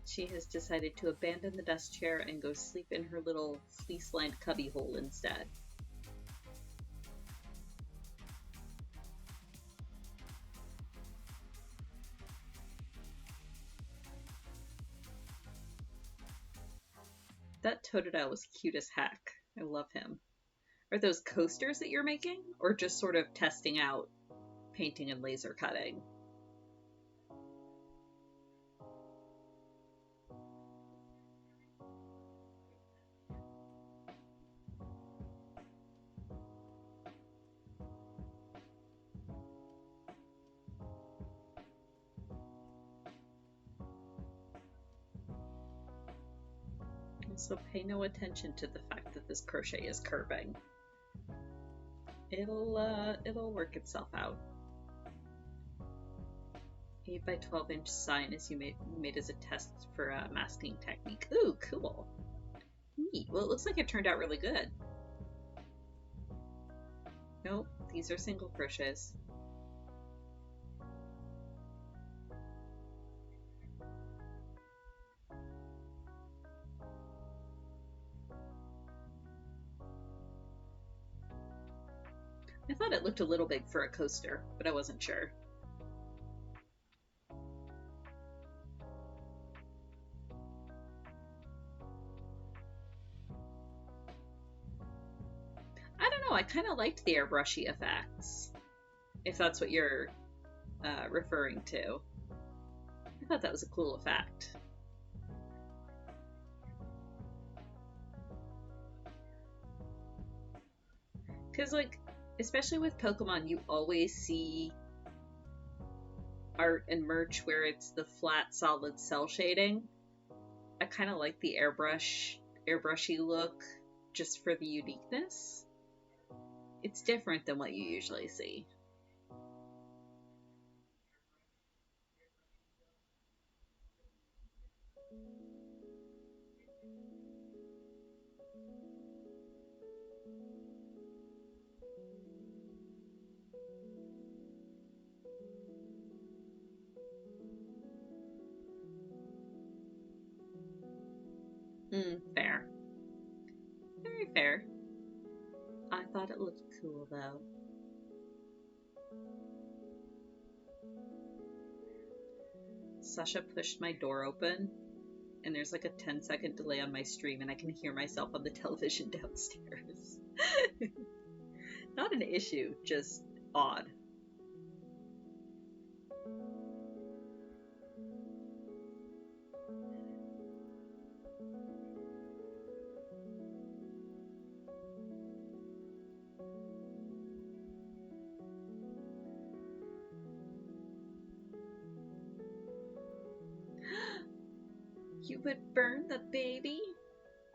She has decided to abandon the desk chair and go sleep in her little fleece-lined cubbyhole instead. That Totodile was cute as heck. I love him. Are those coasters that you're making? Or just sort of testing out painting and laser cutting? So pay no attention to the fact that this crochet is curving. It'll work itself out. 8 by 12-inch sign as you made as a test for a masking technique. Ooh, cool. Neat. Well, it looks like it turned out really good. Nope, these are single crochets. I thought it looked a little big for a coaster, but I wasn't sure. I don't know, I kind of liked the airbrushy effects, if that's what you're referring to. I thought that was a cool effect. Because, like, especially with Pokemon, you always see art and merch where it's the flat, solid cell shading. I kind of like the airbrushy look just for the uniqueness. It's different than what you usually see. Fair. Very fair. I thought it looked cool, though. Sasha pushed my door open, and there's like a 10-second delay on my stream, and I can hear myself on the television downstairs. Not an issue, just odd. You would burn the baby?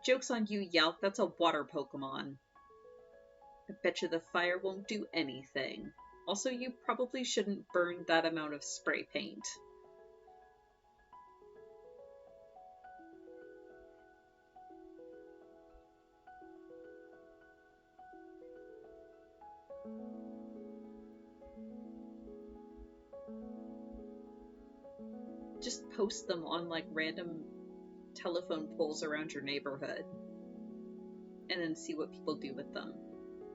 Joke's on you, Yelp. That's a water Pokemon. I bet you the fire won't do anything. Also, you probably shouldn't burn that amount of spray paint. post them on like random telephone poles around your neighborhood and then see what people do with them.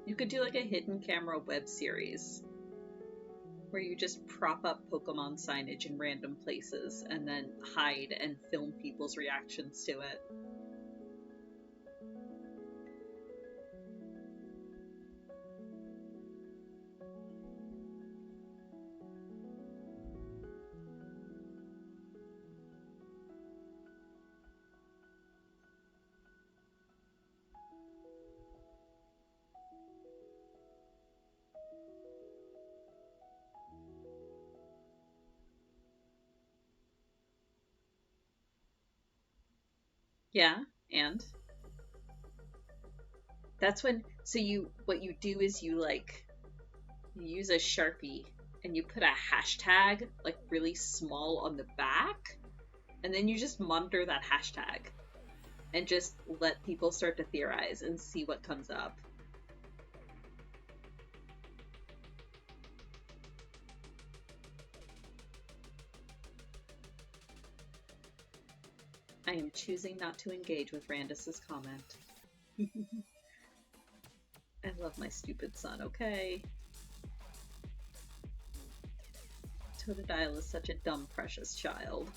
You could do like a hidden camera web series where you just prop up Pokemon signage in random places and then hide and film people's reactions to it. Yeah, and that's when, so what you do is you use a Sharpie and you put a hashtag like really small on the back, and then you just monitor that hashtag and just let people start to theorize and see what comes up. I am choosing not to engage with Randus's comment. I love my stupid son, okay? Totodile is such a dumb, precious child.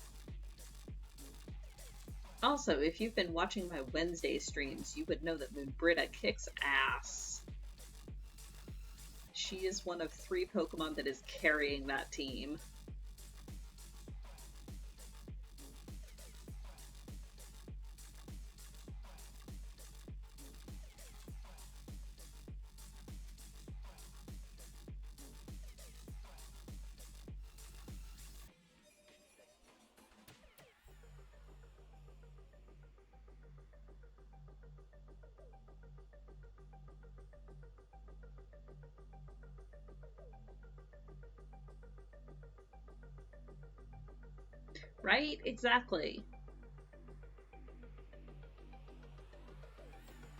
Also, if you've been watching my Wednesday streams, you would know that Moonbrita kicks ass. She is one of 3 Pokemon that is carrying that team. Right? Exactly.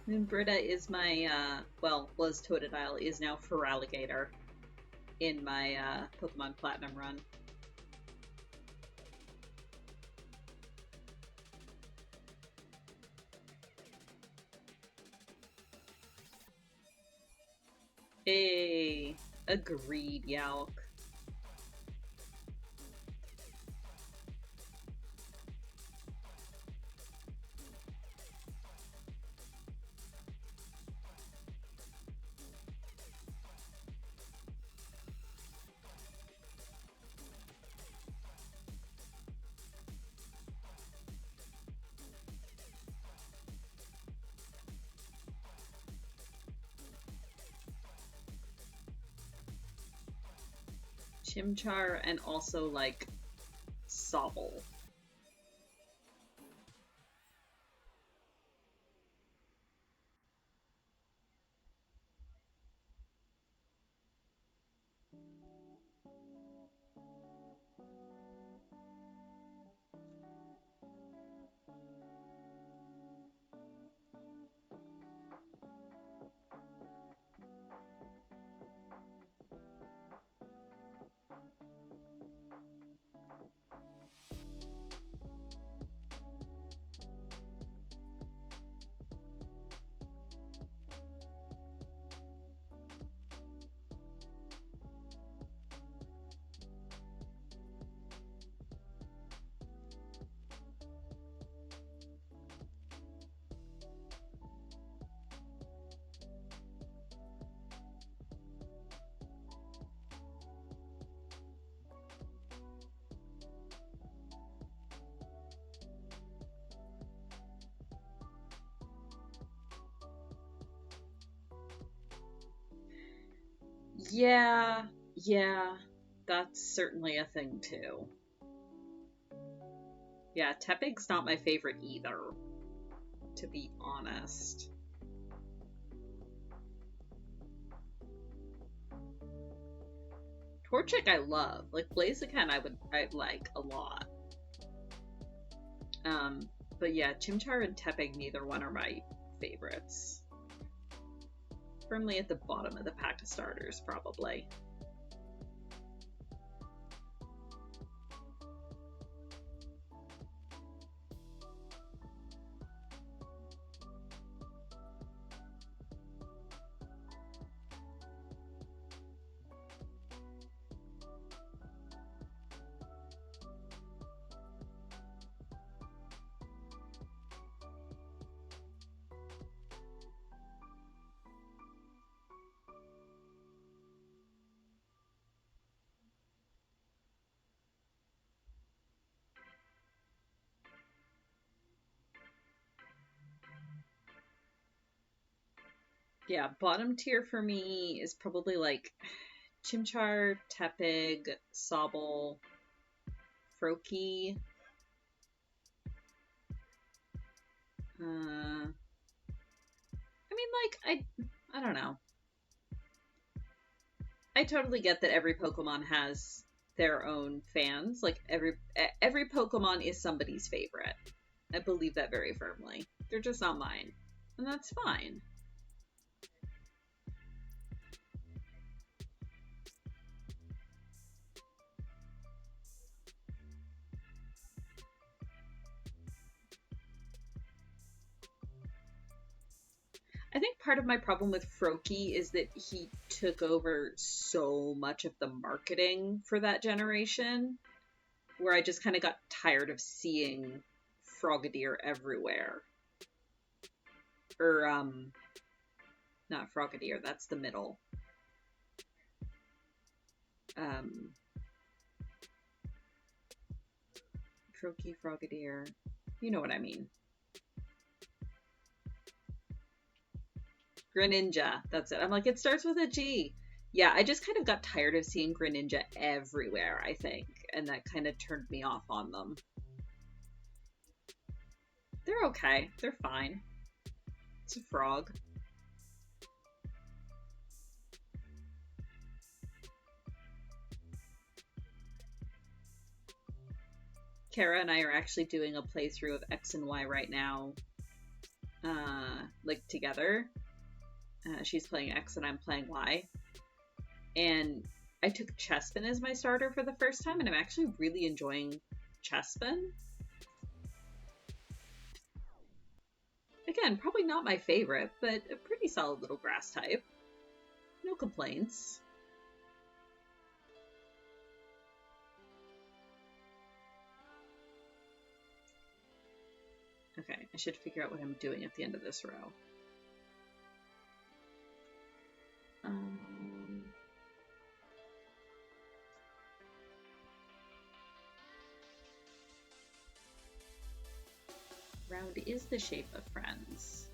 Moonbrita is my, was Totodile, is now Feraligatr in my Pokemon Platinum run. Hey, agreed, Yauk. Chimchar and also like Sobble. Yeah, that's certainly a thing too. Yeah, Tepig's not my favorite either, to be honest. Torchic I love. Like Blaziken I'd like a lot. But yeah, Chimchar and Tepig, neither one are my favorites. Firmly at the bottom of the pack of starters, probably. Yeah, bottom tier for me is probably like Chimchar, Tepig, Sobble, Froakie. I mean, like, I don't know. I totally get that every Pokemon has their own fans. Like every Pokemon is somebody's favorite. I believe that very firmly. They're just not mine, and that's fine. I think part of my problem with Froakie is that he took over so much of the marketing for that generation, where I just kind of got tired of seeing Frogadier everywhere. Or, not Frogadier, that's the middle. Froakie, Frogadier. You know what I mean. Greninja, that's it. I'm like, it starts with a G. Yeah, I just kind of got tired of seeing Greninja everywhere, I think, and that kind of turned me off on them. They're okay. They're fine. It's a frog. Kara and I are actually doing a playthrough of X and Y right now, like together. She's playing X and I'm playing Y. And I took Chespin as my starter for the first time, and I'm actually really enjoying Chespin. Again, probably not my favorite, but a pretty solid little grass type. No complaints. Okay, I should figure out what I'm doing at the end of this row. Round is the shape of friends.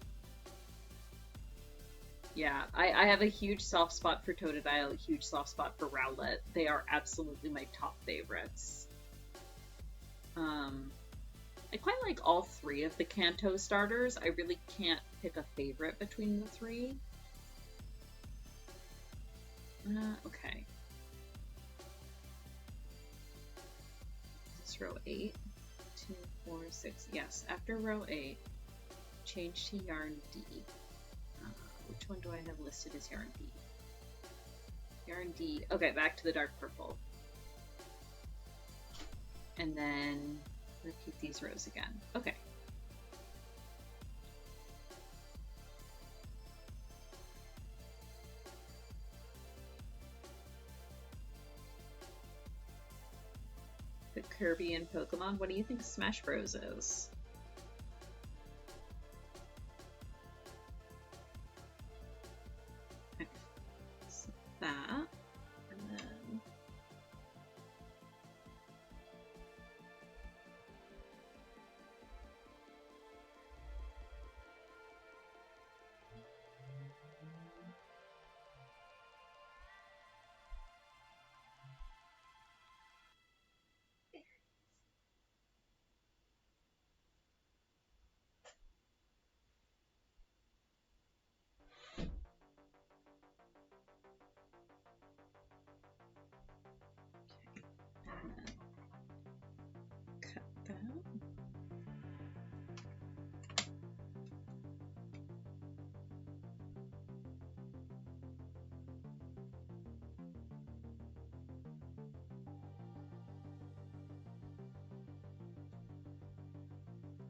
Yeah, I have a huge soft spot for Totodile, a huge soft spot for Rowlet. They are absolutely my top favorites. I quite like all three of the Kanto starters. I really can't pick a favorite between the three. Okay. This is row 8. 2, 4, 6. Yes, after row 8, change to Yarn D. Which one do I have listed as Yarn D? Yarn D. Okay, back to the dark purple. And then repeat these rows again. Okay. Put Kirby in Pokemon. What do you think Smash Bros is? Okay. So that, and then cut that.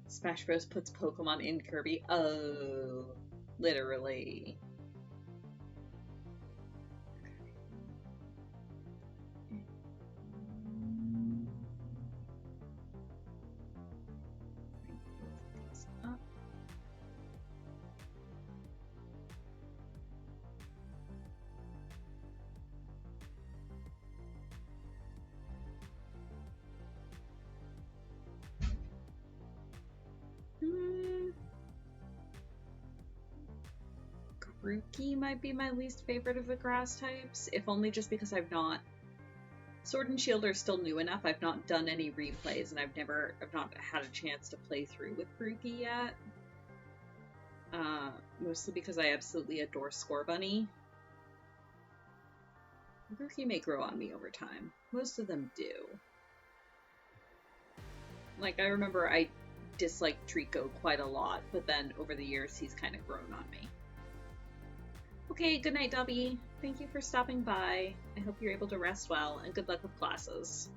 Smash Bros puts Pokemon in Kirby. Oh, literally. Grookey might be my least favorite of the grass types, if only just because I've not... Sword and Shield are still new enough. I've not done any replays, and I've not had a chance to play through with Grookey yet. Mostly because I absolutely adore Scorbunny. Grookey may grow on me over time. Most of them do. Like, I remember I disliked Trico quite a lot, but then over the years he's kind of grown on me. Okay, good night, Dobby. Thank you for stopping by. I hope you're able to rest well, and good luck with classes.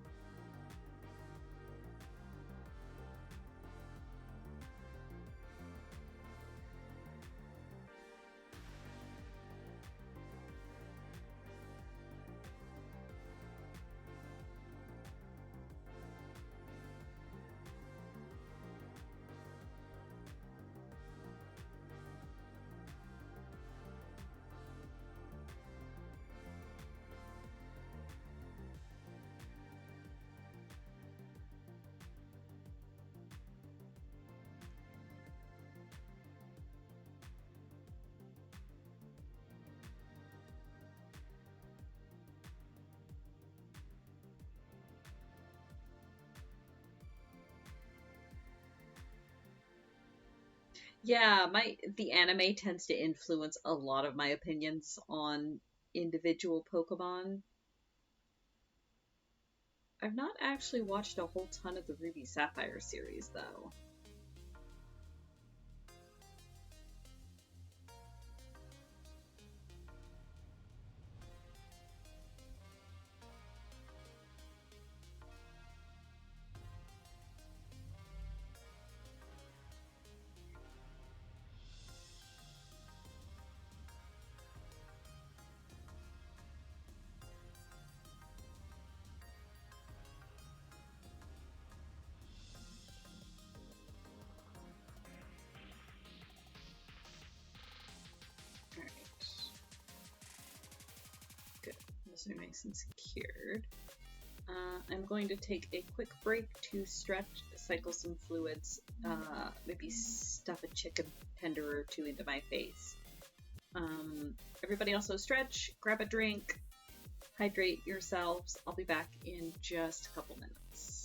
Yeah, the anime tends to influence a lot of my opinions on individual Pokemon. I've not actually watched a whole ton of the Ruby Sapphire series, though. Those are nice and secured. I'm going to take a quick break to stretch, cycle some fluids, maybe stuff a chicken tender or two into my face. Everybody also stretch, grab a drink, hydrate yourselves. I'll be back in just a couple minutes.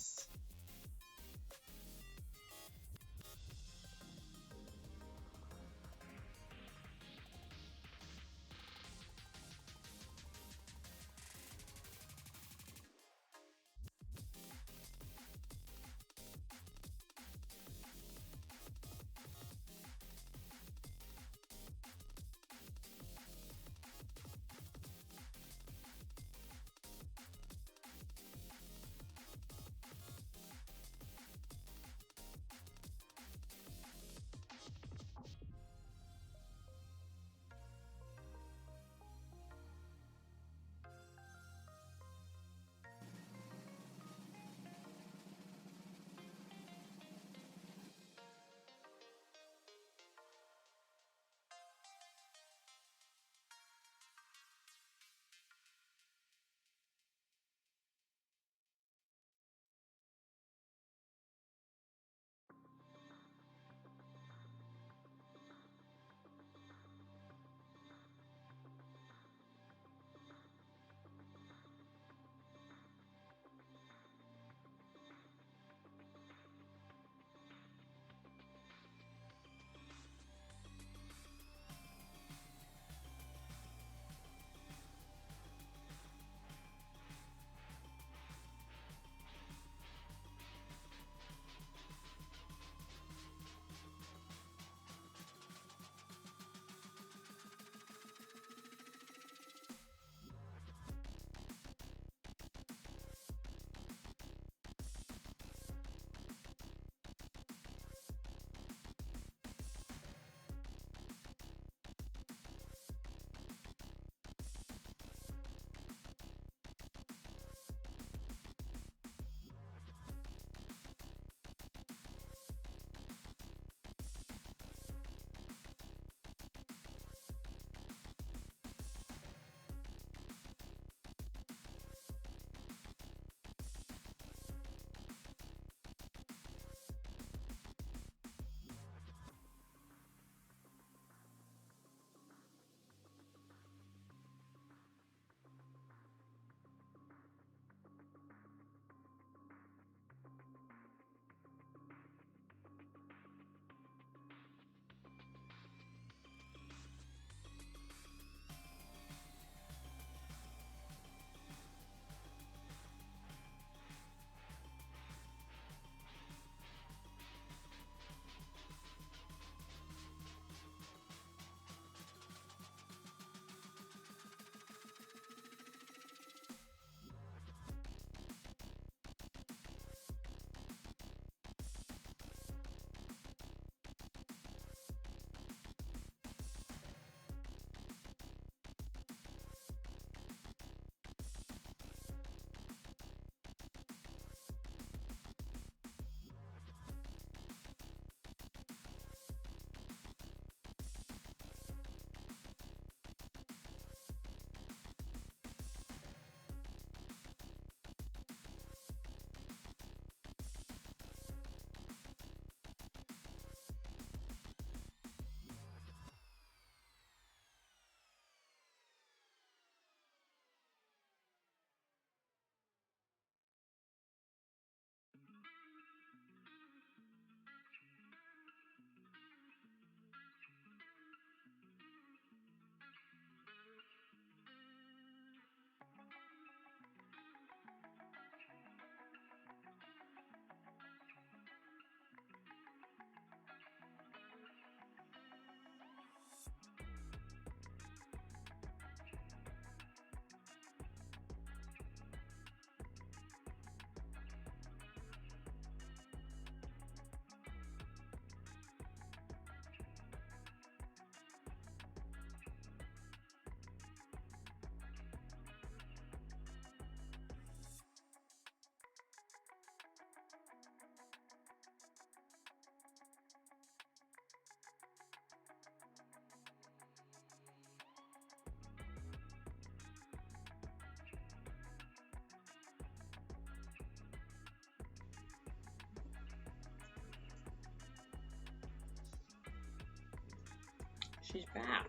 She's back.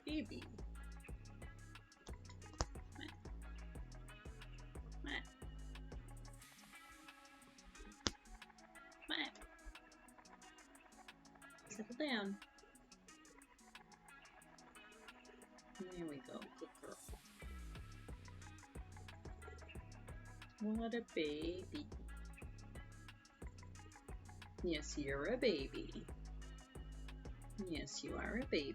Baby. Come on. Come on. Settle down. There we go. Good girl. What a baby. Yes, you're a baby. Yes, you are a baby.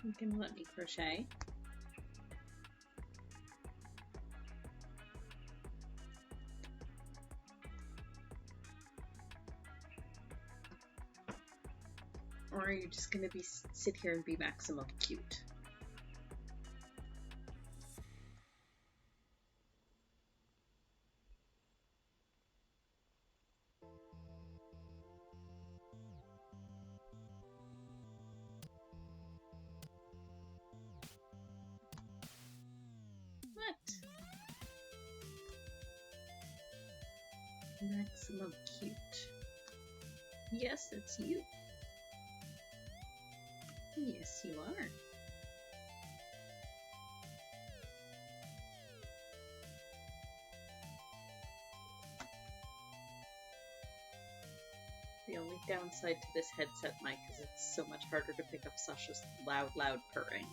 You can let me crochet. Or are you just going to sit here and be maximum cute? What? Maximum cute. Yes, it's you. Yes, you are. The only downside to this headset mic is it's so much harder to pick up Sasha's loud purring.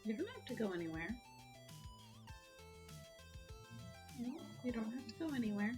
You don't have to go anywhere. No, you don't have to go anywhere.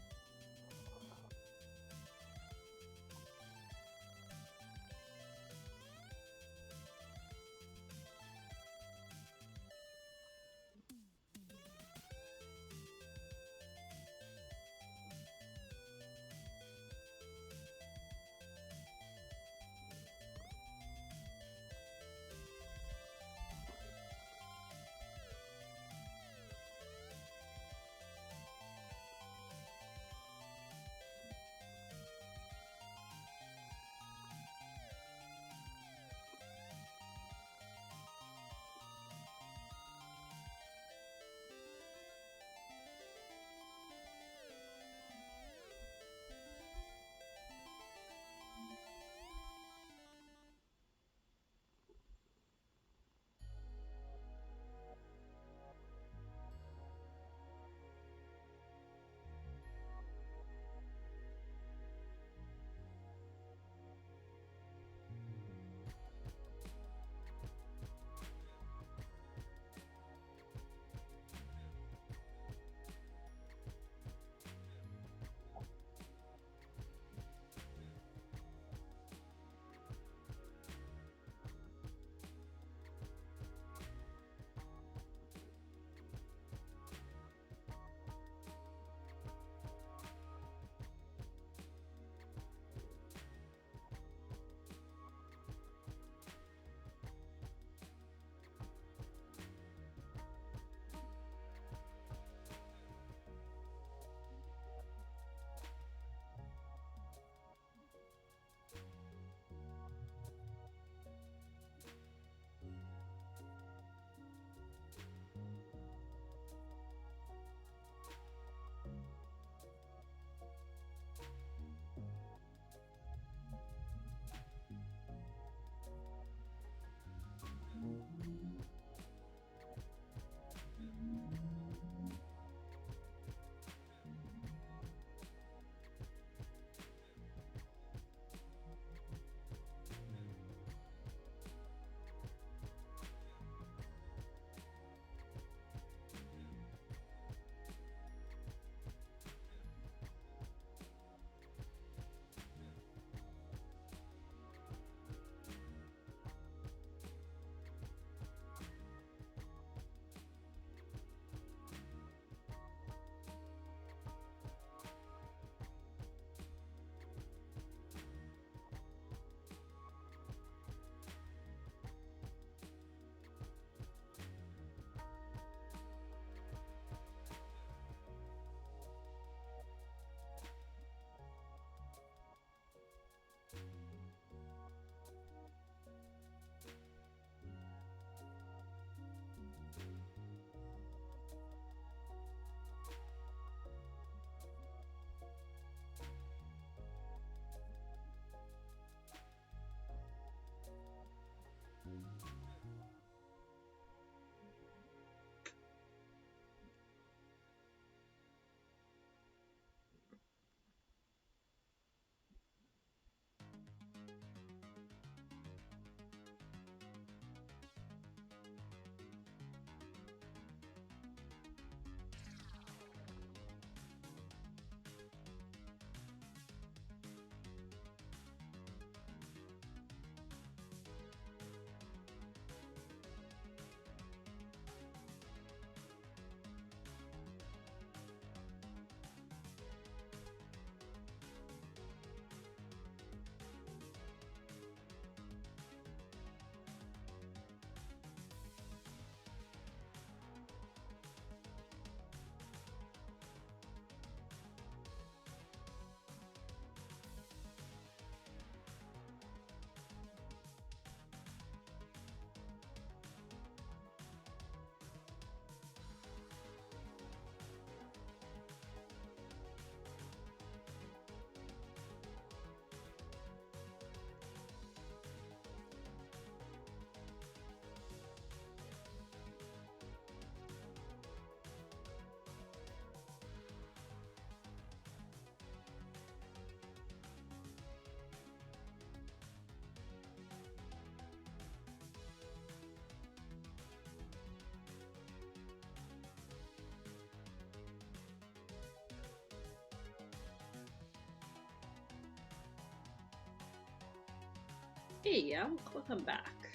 Hey, welcome back.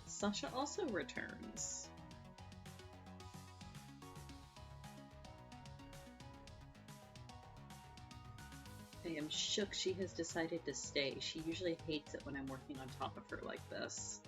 Sasha also returns. I am shook she has decided to stay. She usually hates it when I'm working on top of her like this.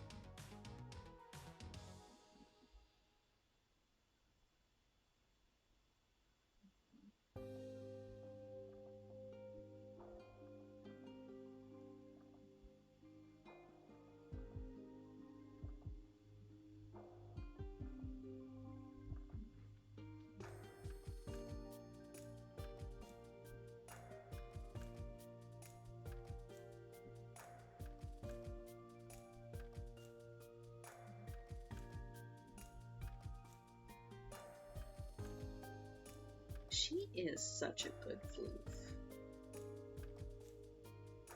She is such a good floof.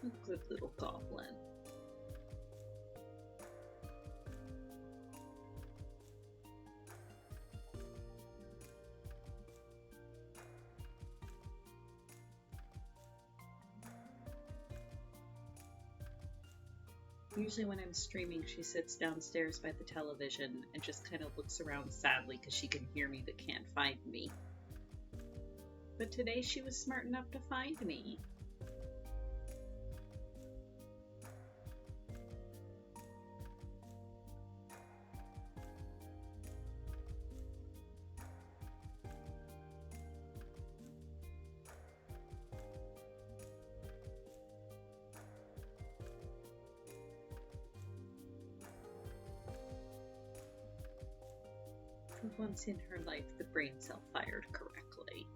A good little goblin. Usually when I'm streaming, she sits downstairs by the television and just kind of looks around sadly because she can hear me but can't find me. But today she was smart enough to find me. For once in her life, the brain cell fired correctly.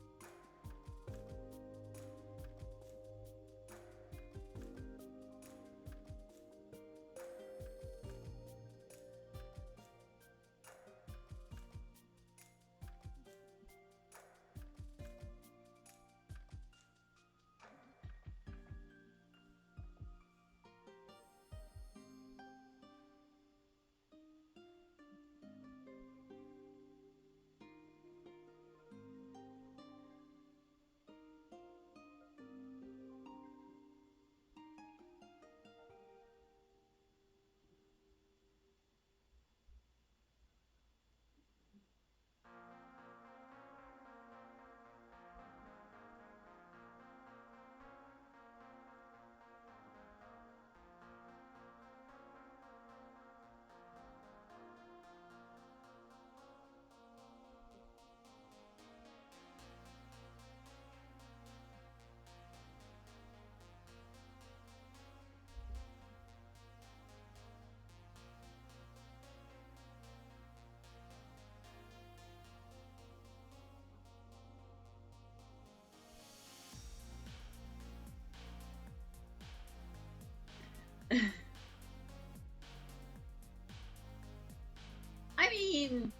I mean,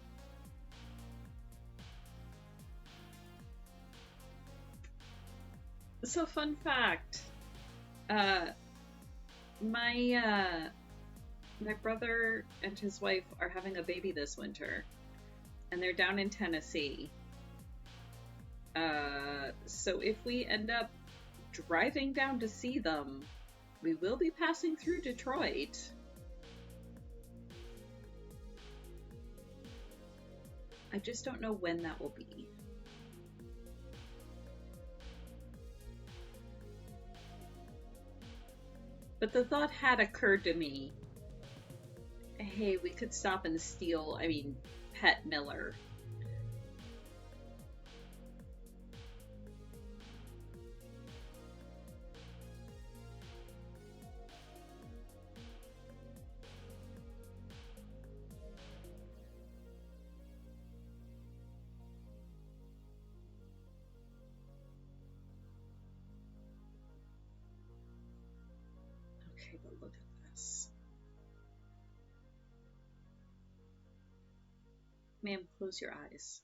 so fun fact, my my brother and his wife are having a baby this winter, and they're down in Tennessee. So if we end up driving down to see them, we will be passing through Detroit. I just don't know when that will be. But the thought had occurred to me, hey, we could stop and steal, pet Miller. Okay, but look at this. Ma'am, close your eyes.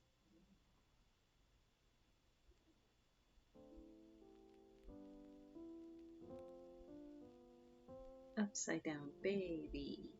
Upside down baby.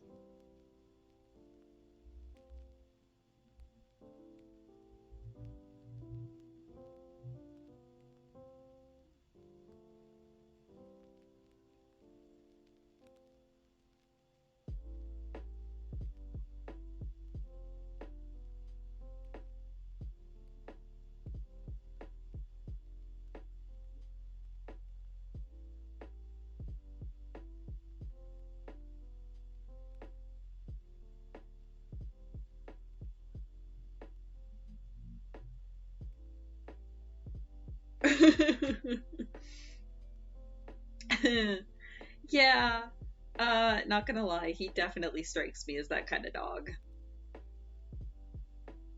Yeah. Not gonna lie, he definitely strikes me as that kind of dog.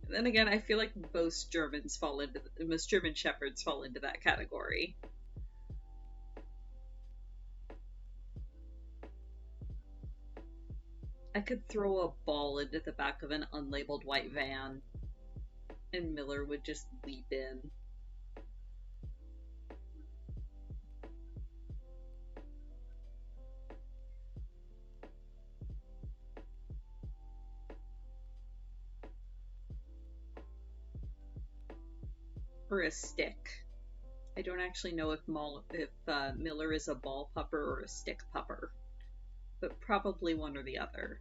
Then again, I feel like most German Shepherds fall into that category. I could throw a ball into the back of an unlabeled white van, and Miller would just leap in. Or a stick. I don't actually know if Miller is a ball pupper or a stick pupper, but probably one or the other.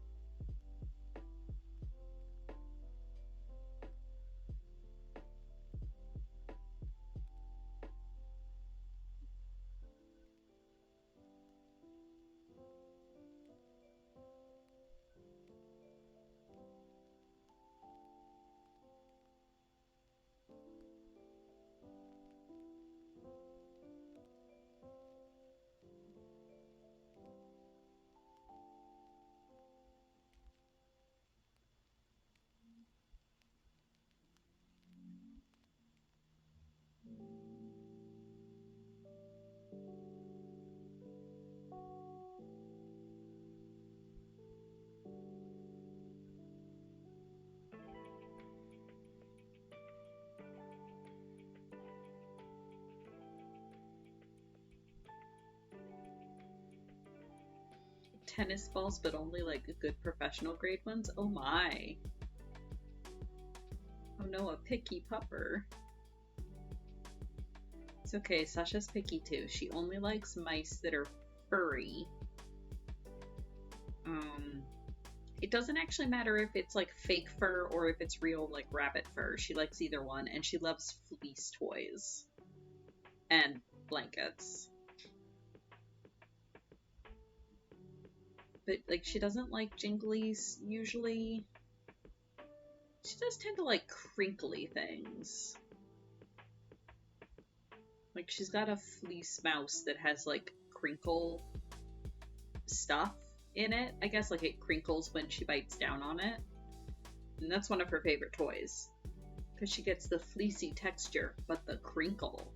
Tennis balls, but only like good professional grade ones? Oh my. Oh no, a picky pupper. It's okay, Sasha's picky too. She only likes mice that are furry. It doesn't actually matter if it's like fake fur or if it's real like rabbit fur. She likes either one, and she loves fleece toys and blankets. But like she doesn't like jinglies usually. She does tend to like crinkly things. Like she's got a fleece mouse that has like crinkle stuff in it. I guess like it crinkles when she bites down on it. And that's one of her favorite toys. Because she gets the fleecy texture, but the crinkle.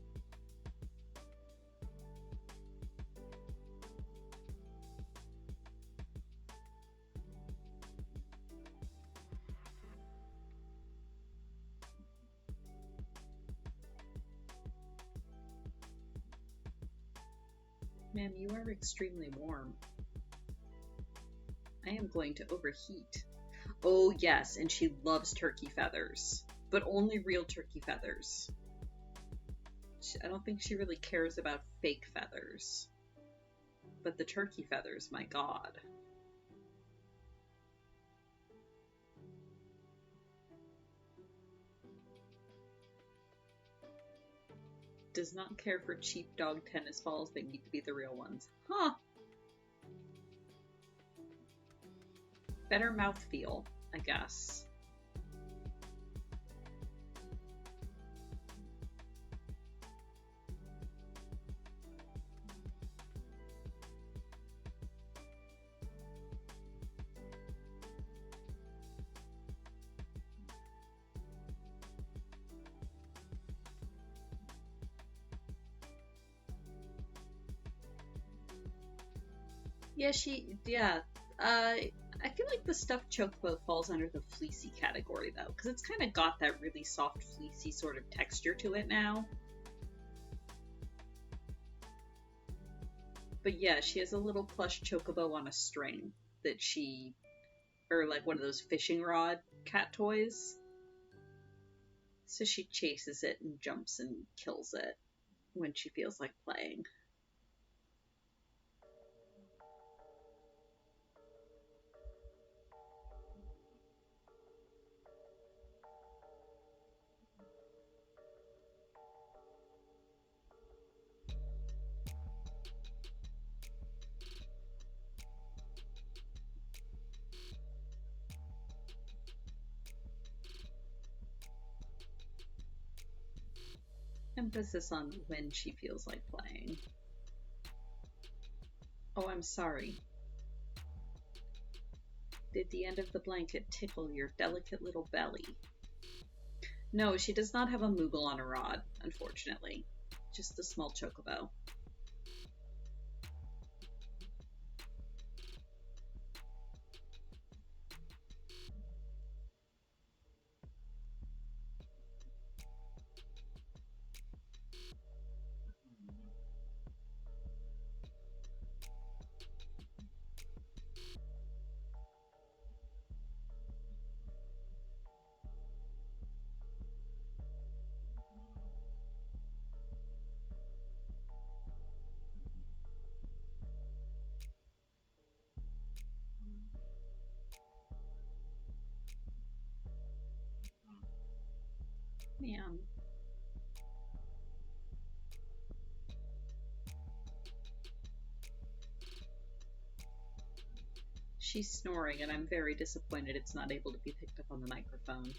Ma'am, you are extremely warm. I am going to overheat. Oh yes, and she loves turkey feathers. But only real turkey feathers. I don't think she really cares about fake feathers. But the turkey feathers, my god. Does not care for cheap dog tennis balls. They need to be the real ones. Huh. Better mouthfeel, I guess. I feel like the stuffed chocobo falls under the fleecy category though, because it's kind of got that really soft fleecy sort of texture to it now. But yeah, she has a little plush chocobo on a string that or like one of those fishing rod cat toys. So she chases it and jumps and kills it when she feels like playing. emphasis on when she feels like playing. Oh, I'm sorry. Did the end of the blanket tickle your delicate little belly? No, she does not have a Moogle on a rod, unfortunately. Just a small chocobo. Man. She's snoring, and I'm very disappointed it's not able to be picked up on the microphone.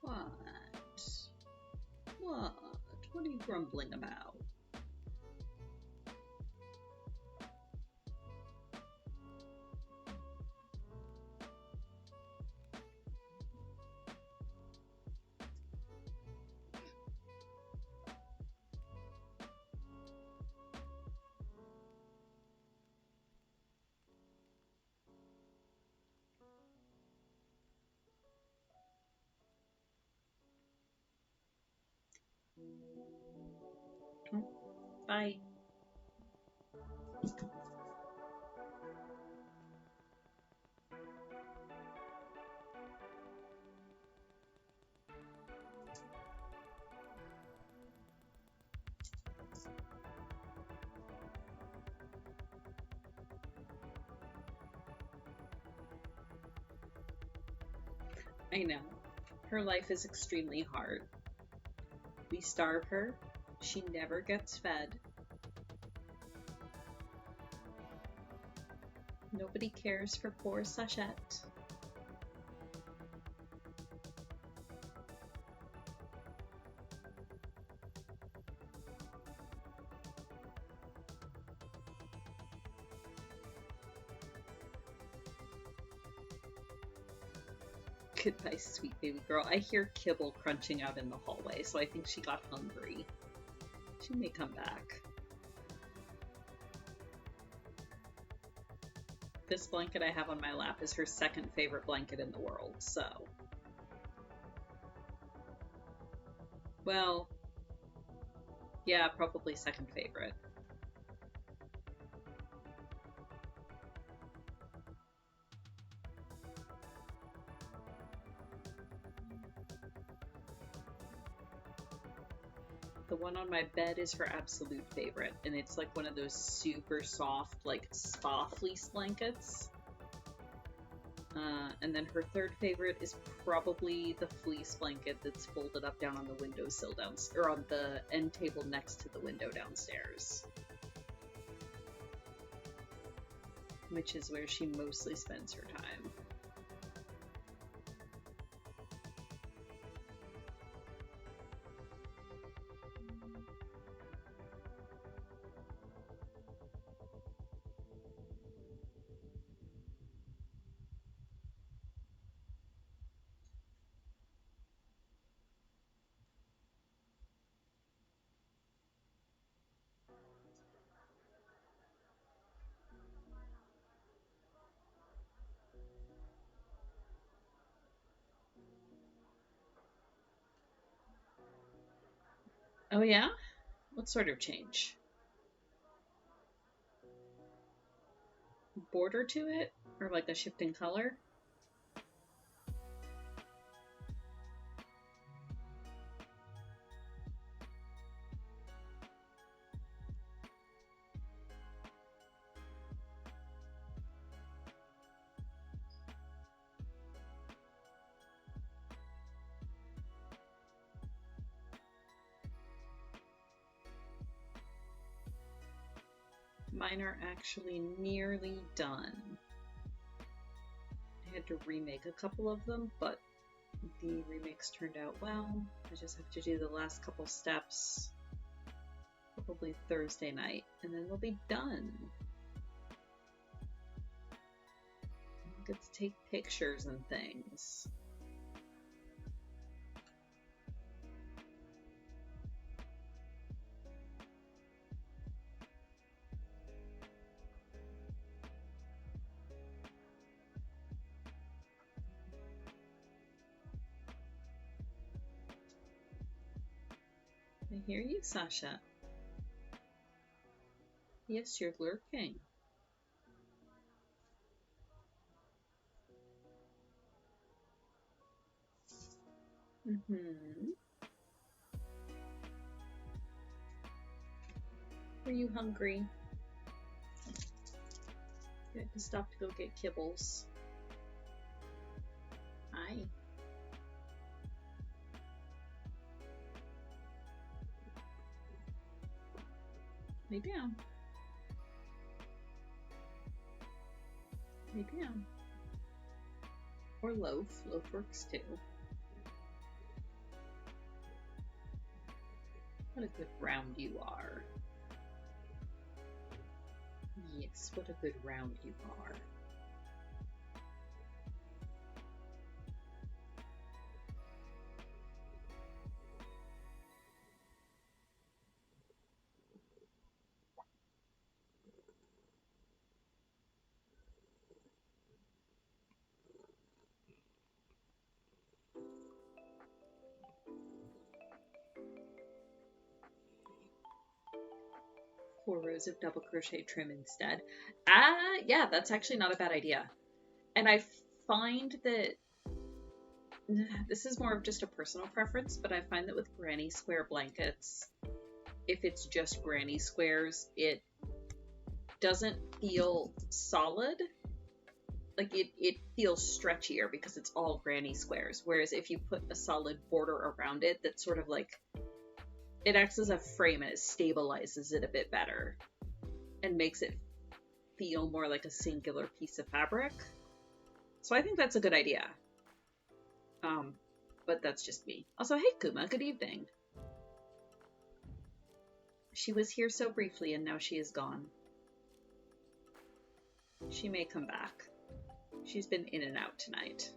What? What? What are you grumbling about? Bye. I know. Her life is extremely hard. We starve her. She never gets fed. Nobody cares for poor Sachette. Goodbye, sweet baby girl. I hear kibble crunching out in the hallway, so I think she got hungry. She may come back. This blanket I have on my lap is her second favorite blanket in the world, so... Well... yeah, probably second favorite. The one on my bed is her absolute favorite, and it's like one of those super soft, like spa fleece blankets. And then her third favorite is probably the fleece blanket that's folded up down on the windowsill or on the end table next to the window downstairs, which is where she mostly spends her time. Oh yeah? What sort of change? Border to it? Or like a shift in color? Mine are actually nearly done. I had to remake a couple of them, but the remakes turned out well. I just have to do the last couple steps, probably Thursday night, and then we'll be done. I'll get to take pictures and things. I hear you, Sasha. Yes, you're lurking. Are you hungry? You had to stop to go get kibbles. Hi. Lay down. Lay down. Or loaf. Loaf works too. What a good round you are. Yes, what a good round you are. Four rows of double crochet trim instead. Yeah, that's actually not a bad idea. And I find that this is more of just a personal preference, but I find that with granny square blankets, if it's just granny squares, it doesn't feel solid. Like it feels stretchier because it's all granny squares. Whereas if you put a solid border around it, that's sort of like, it acts as a frame and it stabilizes it a bit better and makes it feel more like a singular piece of fabric. So I think that's a good idea. But that's just me. Also, hey Kuma, good evening. She was here so briefly and now she is gone. She may come back. She's been in and out tonight.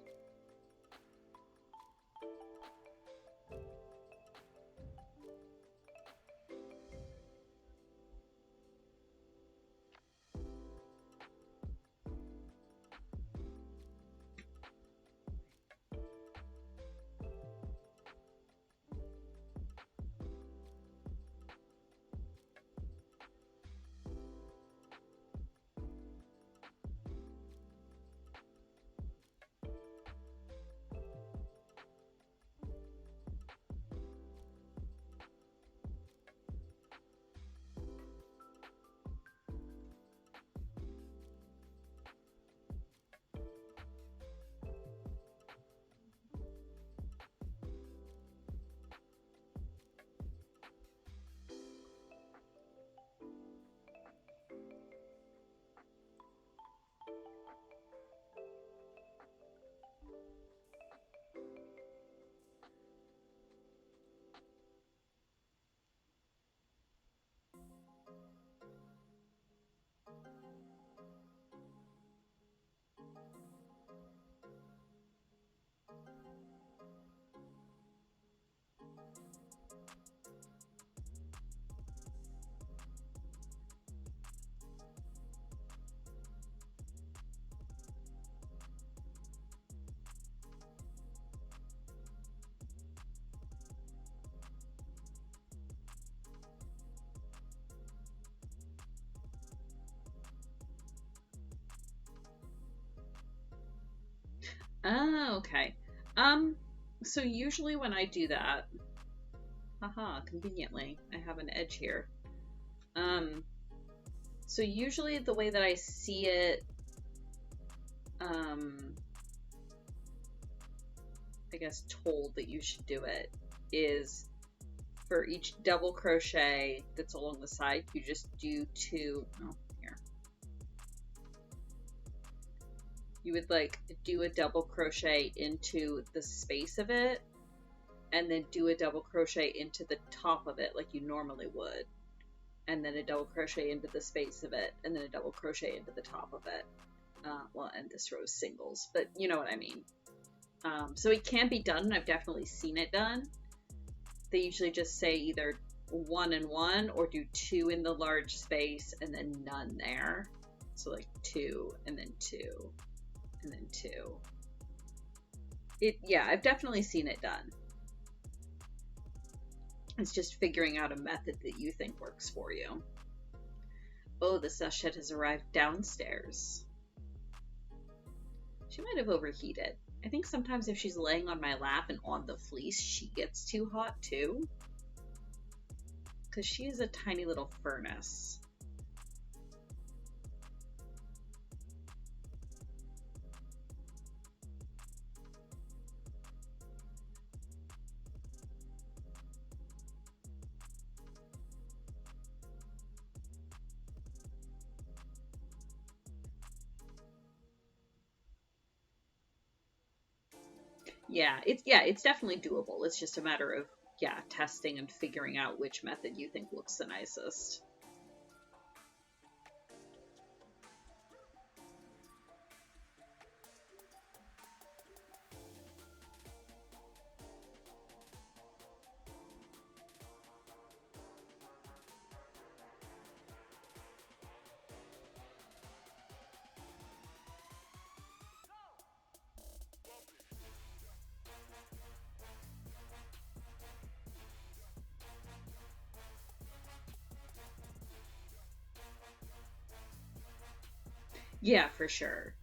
Oh, okay. So usually when I do that, haha, conveniently, I have an edge here. So usually the way that I see it, I guess told that you should do it is for each double crochet that's along the side, you just do two, oh, here. You would like do a double crochet into the space of it, and then do a double crochet into the top of it like you normally would, and then a double crochet into the space of it, and then a double crochet into the top of it. Well, and this row is singles, but you know what I mean. So it can be done, and I've definitely seen it done. They usually just say either 1 and 1 or do 2 in the large space and then none there. So like 2 and then 2 and then 2. Yeah, I've definitely seen it done. It's just figuring out a method that you think works for you. Oh, the sachet has arrived downstairs. She might have overheated. I think sometimes if she's laying on my lap and on the fleece, she gets too hot too. Because she is a tiny little furnace. Yeah, it's definitely doable. It's just a matter of testing and figuring out which method you think looks the nicest. Yeah, for sure.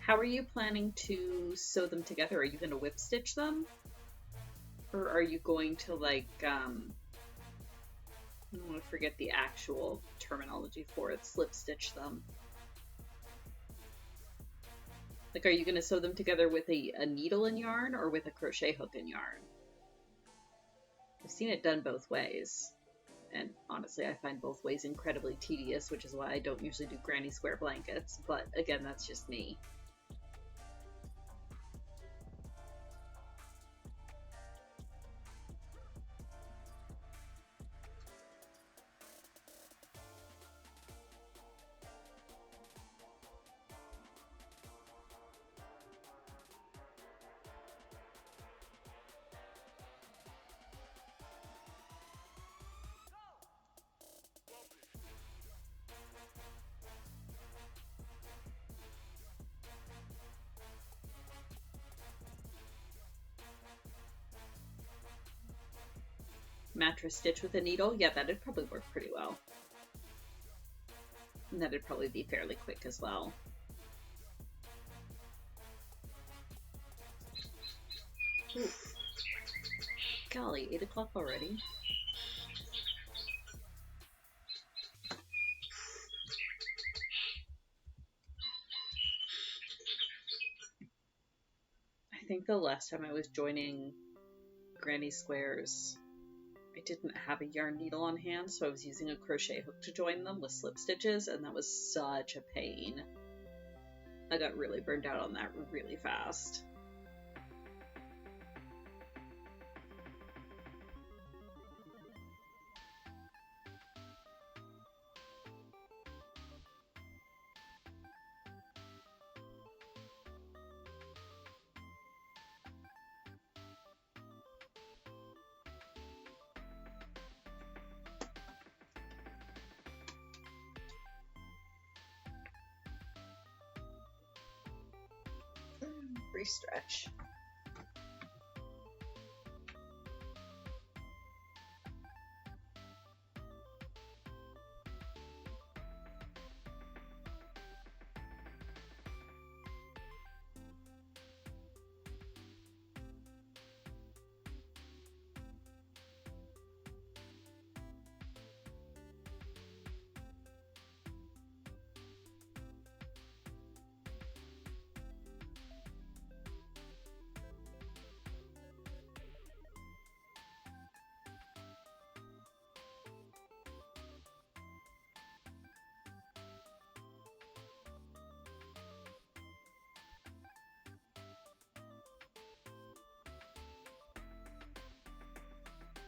How are you planning to sew them together? Are you going to whip stitch them? Or are you going to like, I want to forget the actual terminology for it, slip stitch them? Like, are you going to sew them together with a needle and yarn or with a crochet hook and yarn? I've seen it done both ways. And honestly, I find both ways incredibly tedious, which is why I don't usually do granny square blankets. But again, that's just me. Mattress stitch with a needle? Yeah, that'd probably work pretty well. And that'd probably be fairly quick as well. Ooh. Golly, 8 o'clock already? I think the last time I was joining Granny Squares, I didn't have a yarn needle on hand, so I was using a crochet hook to join them with slip stitches, and that was such a pain. I got really burned out on that really fast. Stretch.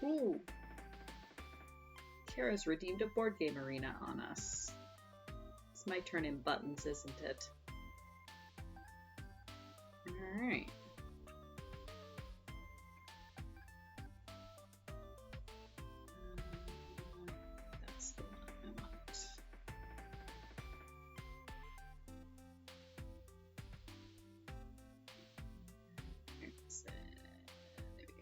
Ooh. Kara's redeemed a board game arena on us. It's my turn in buttons, isn't it? Alright. That's the one I want. There's it. There we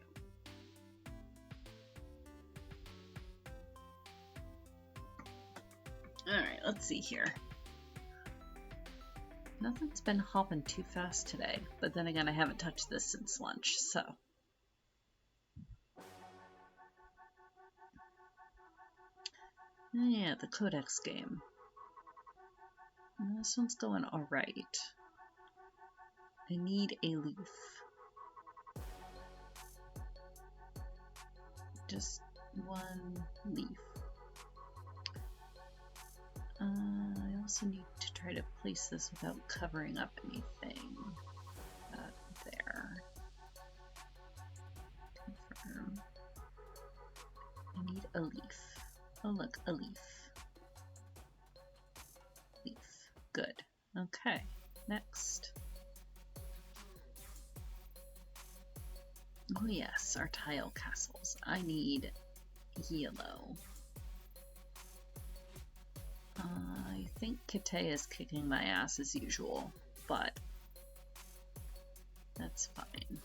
go. Alright, let's see here. Nothing's been hopping too fast today, but then again, I haven't touched this since lunch, so. Yeah, the Codex game. This one's going alright. I need a leaf. Just one leaf. I also need to try to place this without covering up anything. There. Confirm. I need a leaf. Oh look, a leaf. Leaf. Good. Okay, next. Oh yes, our tile castles. I need yellow. I think Crochet is kicking my ass as usual, but that's fine.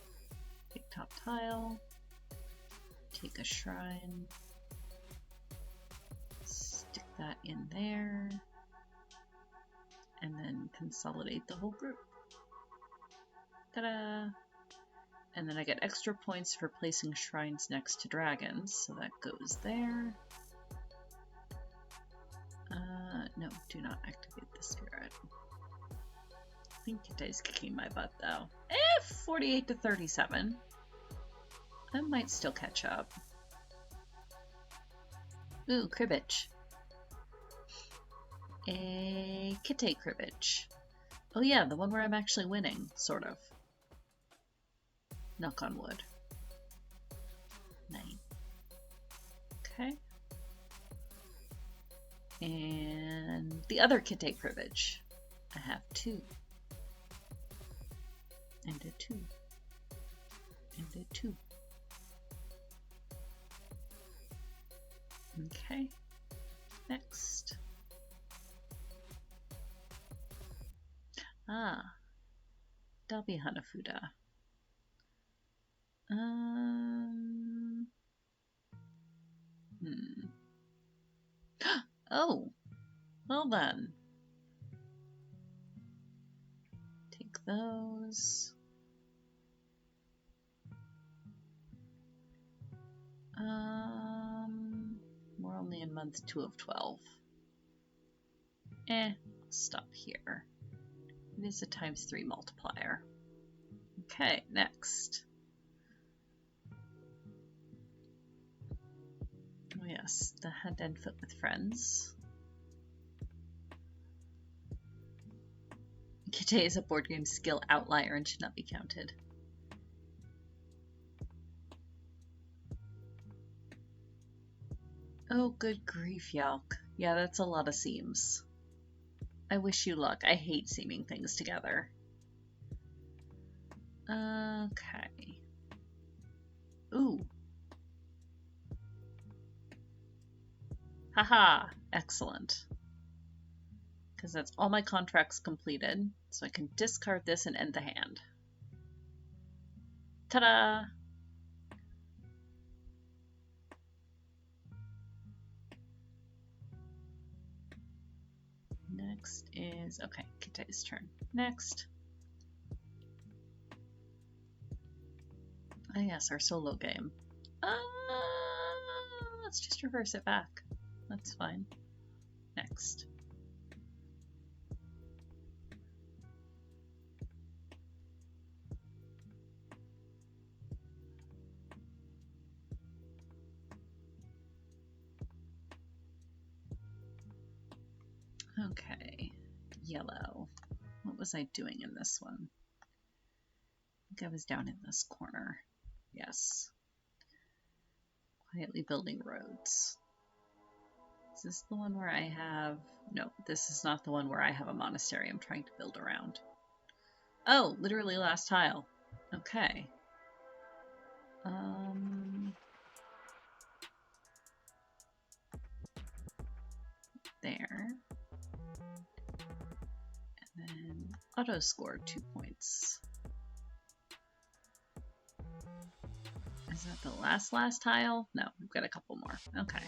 Take top tile, take a shrine, stick that in there, and then consolidate the whole group. Ta-da! And then I get extra points for placing shrines next to dragons, so that goes there. No, do not activate the spirit. I think Crochet's kicking my butt though. 48 to 37. I might still catch up. Ooh, cribbage. A Crochet cribbage. Oh yeah, the one where I'm actually winning, sort of. Knock on wood. 9. Okay. And the other Crochet cribbage. I have 2. And a 2. And a 2. Okay. Next. Dabi Hanafuda. Oh, well then. Take those. We're only in month 2 of 12. I'll stop here. It is a ×3 multiplier. Okay, next. Oh yes, the Hand and Foot with Friends. Crochet is a board game skill outlier and should not be counted. Oh, good grief, Yalk. Yeah, that's a lot of seams. I wish you luck. I hate seaming things together. Okay. Ooh. Haha, excellent. Because that's all my contracts completed, so I can discard this and end the hand. Ta-da! Next is, okay, Crochet's turn. Next. Oh yes, our solo game. Let's just reverse it back. That's fine. Next. Okay, yellow. What was I doing in this one? I think I was down in this corner. Yes. Quietly building roads. Is this the one where I have... No, this is not the one where I have a monastery I'm trying to build around. Oh, literally last tile. Okay. There. And then auto scored 2 points. Is that the last tile? No, we've got a couple more. Okay.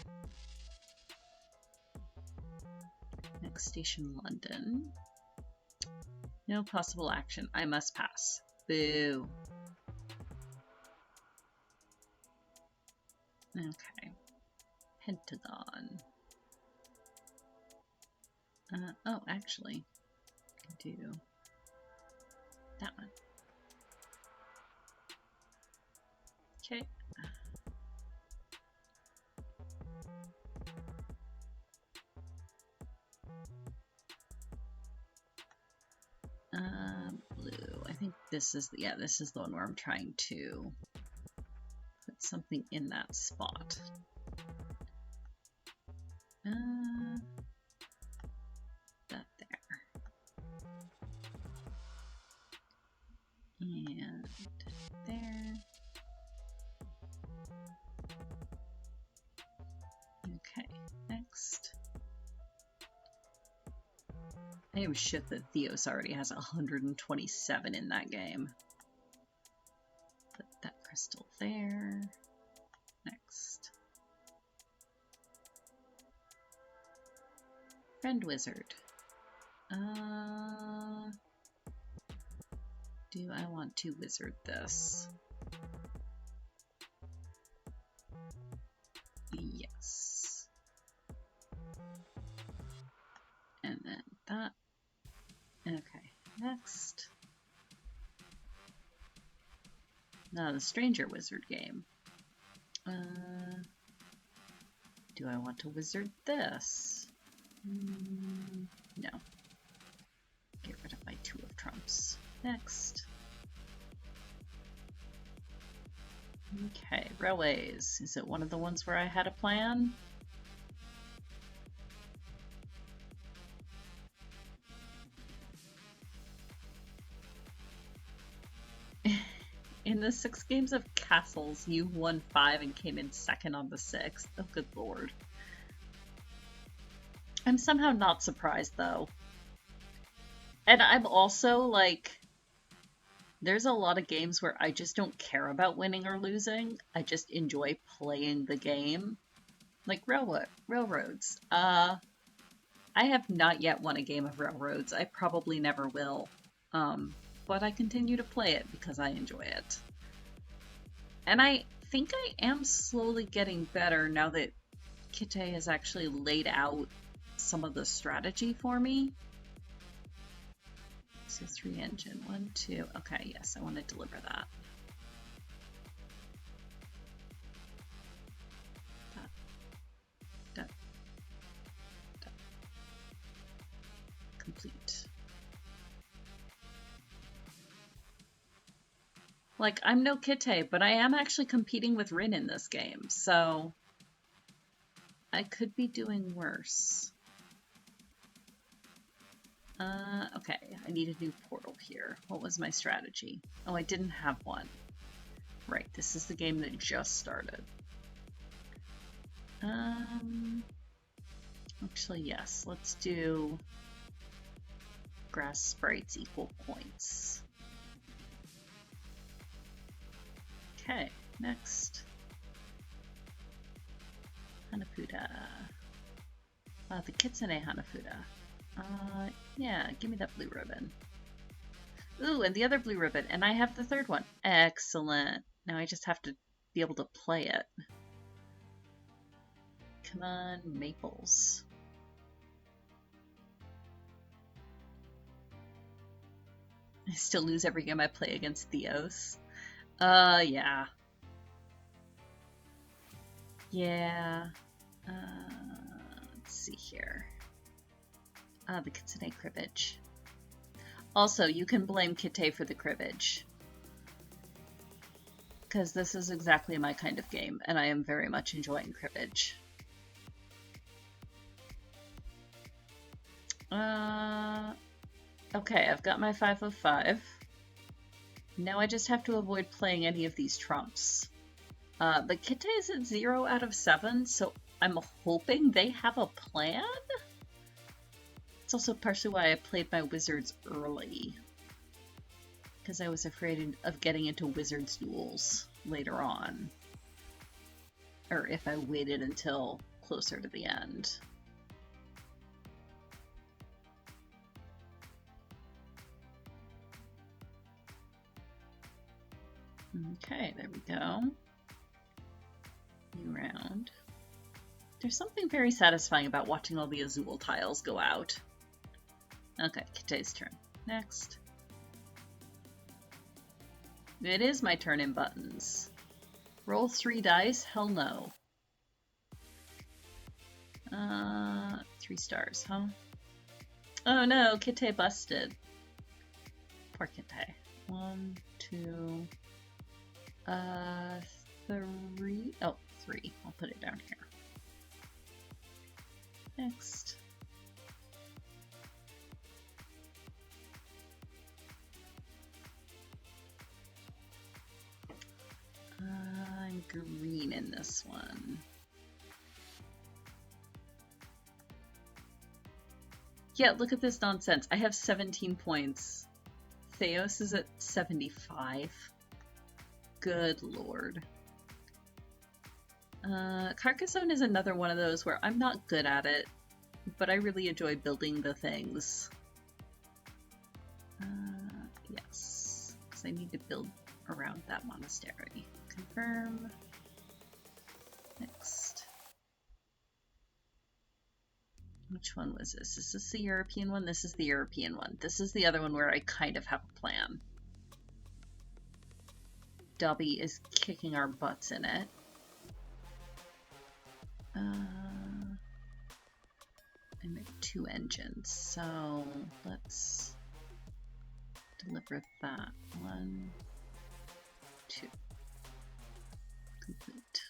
Next station, London. No possible action. I must pass. Boo. Okay. Pentagon. Oh, actually, I can do that one. Okay. Blue. I think this is the, yeah, this is the one where I'm trying to put something in that spot. That there. And there. Okay, next. I am shit that Theos already has 127 in that game. Put that crystal there. Next. Friend wizard. Do I want to wizard this? Yes. And then that. Okay, next. Now the stranger wizard game. Do I want to wizard this? No. Get rid of my 2 of trumps. Next. Okay, railways. Is it one of the ones where I had a plan? In the 6 games of castles, you won 5 and came in second on the 6th. Oh, good lord. I'm somehow not surprised, though. And I'm also, like, there's a lot of games where I just don't care about winning or losing. I just enjoy playing the game. Like Railroads. I have not yet won a game of Railroads. I probably never will. But I continue to play it because I enjoy it. And I think I am slowly getting better now that Kite has actually laid out some of the strategy for me. So 3 engine, 1, 2. Okay, yes, I want to deliver that. That. Complete. Like, I'm no Kite, but I am actually competing with Rin in this game, so I could be doing worse. Okay, I need a new portal here. What was my strategy? Oh, I didn't have one. Right, this is the game that just started. Actually, yes, let's do grass sprites equal points. Okay, next. Hanafuda. The Kitsune Hanafuda. Yeah, give me that blue ribbon. Ooh, and the other blue ribbon, and I have the 3rd one. Excellent. Now I just have to be able to play it. Come on, maples. I still lose every game I play against Theos. Yeah. Yeah. Let's see here. The Kitsune cribbage. Also, you can blame Kite for the cribbage. because this is exactly my kind of game, and I am very much enjoying cribbage. Okay, I've got my 5 of 5. Now I just have to avoid playing any of these trumps. But Kite is at 0 out of 7, so I'm hoping they have a plan? It's also partially why I played my wizards early, because I was afraid of getting into wizards duels later on. Or if I waited until closer to the end. Okay, there we go. New round. There's something very satisfying about watching all the Azul tiles go out. Okay, Kite's turn. Next. It is my turn in buttons. Roll 3 dice? Hell no. 3 stars, huh? Oh no, Kite busted. Poor Kite. 1, 2, 3. Oh, 3. I'll put it down here. Next. I'm green in this one. Yeah, look at this nonsense. I have 17 points. Theos is at 75. Good lord. Carcassonne is another one of those where I'm not good at it, but I really enjoy building the things. Yes, because I need to build around that monastery. Confirm. Next. Which one was this? Is this the European one? This is the European one. This is the other one where I kind of have a plan. Dobby is kicking our butts in it. I make 2 engines, so let's deliver that. 1, 2. Complete.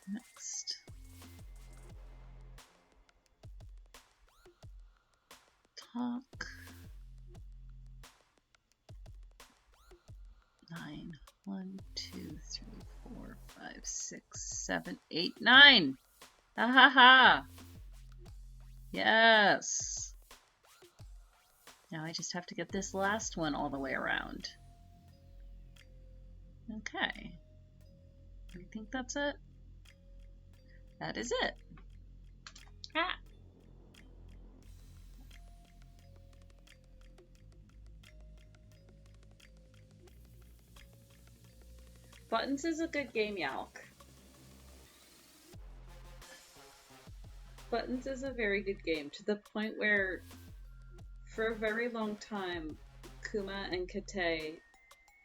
Next. Talk. 9. 1, 2, 3, 4, 5, 6, 7, 8, 9! Ha ha ha! Yes! Now I just have to get this last one all the way around. Okay. I think that's it. That is it. Ah! Buttons is a good game, Yalk. Buttons is a very good game, to the point where, for a very long time, Kuma and Kate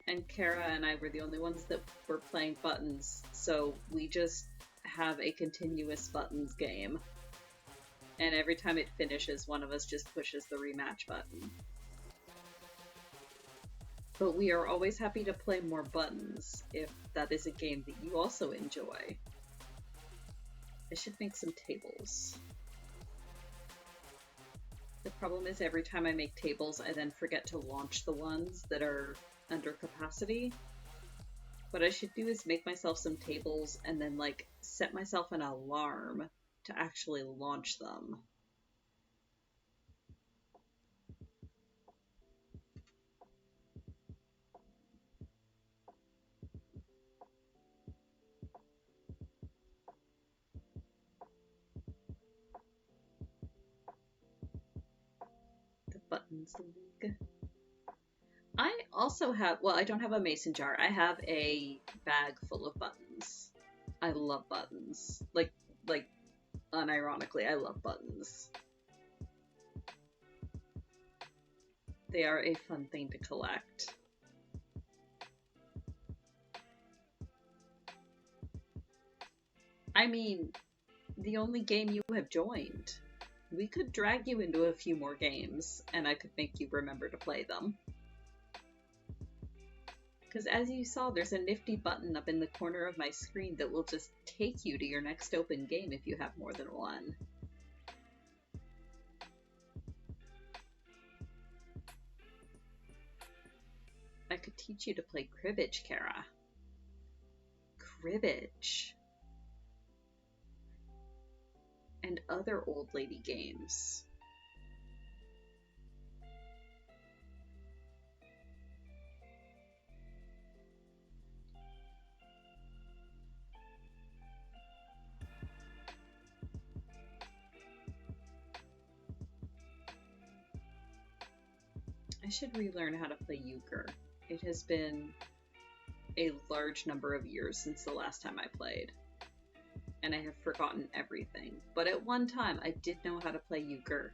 and Kara and I were the only ones that were playing buttons, so we just have a continuous buttons game. And every time it finishes, one of us just pushes the rematch button. But we are always happy to play more buttons if that is a game that you also enjoy. I should make some tables. The problem is every time I make tables, I then forget to launch the ones that are under capacity. What I should do is make myself some tables and then like set myself an alarm to actually launch them. Buttons League. I also have, well, I don't have a mason jar. I have a bag full of buttons. I love buttons. Like, unironically, I love buttons. They are a fun thing to collect. I mean, the only game you have joined. We could drag you into a few more games, and I could make you remember to play them. Because as you saw, there's a nifty button up in the corner of my screen that will just take you to your next open game if you have more than one. I could teach you to play cribbage, Kara. Cribbage. And other old lady games. I should relearn how to play euchre. It has been a large number of years since the last time I played, and I have forgotten everything. But at one time, I did know how to play euchre.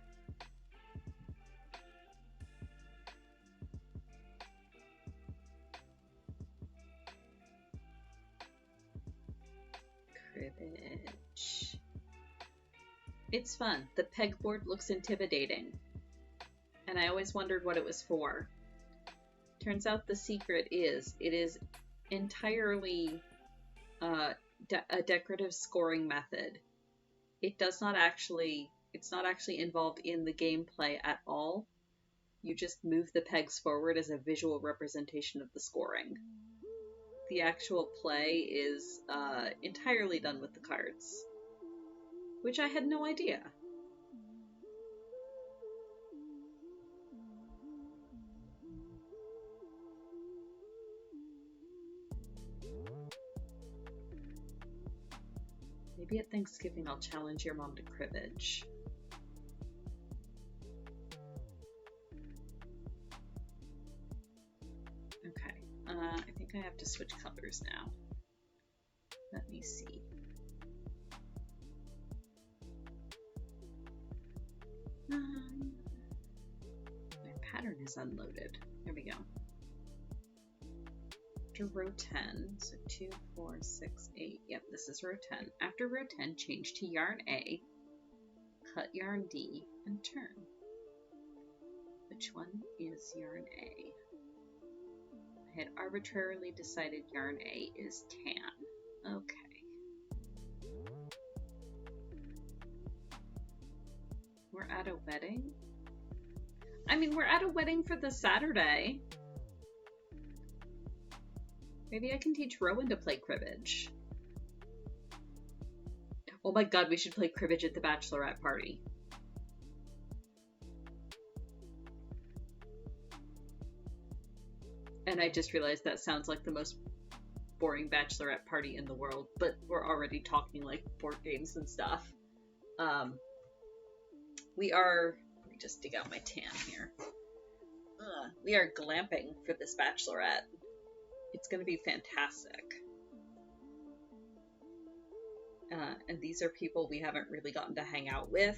Cribbage. It's fun. The pegboard looks intimidating, and I always wondered what it was for. Turns out the secret is, it is entirely a decorative scoring method. It's not actually involved in the gameplay at all. You just move the pegs forward as a visual representation of the scoring. The actual play is entirely done with the cards, which I had no idea. Maybe at Thanksgiving I'll challenge your mom to cribbage. Okay, I think I have to switch colors now. Let me see. My pattern is unloaded. There we go. After row 10, so 2, 4, 6, 8. Yep, this is row 10. After row 10, change to yarn A, cut yarn D, and turn. Which one is yarn A? I had arbitrarily decided yarn A is tan. Okay. We're at a wedding? I mean, we're at a wedding for the Saturday. Maybe I can teach Rowan to play cribbage. Oh my god, we should play cribbage at the bachelorette party. And I just realized that sounds like the most boring bachelorette party in the world, but we're already talking like board games and stuff. Let me just dig out my tan here. We are glamping for this bachelorette. It's going to be fantastic. And these are people we haven't really gotten to hang out with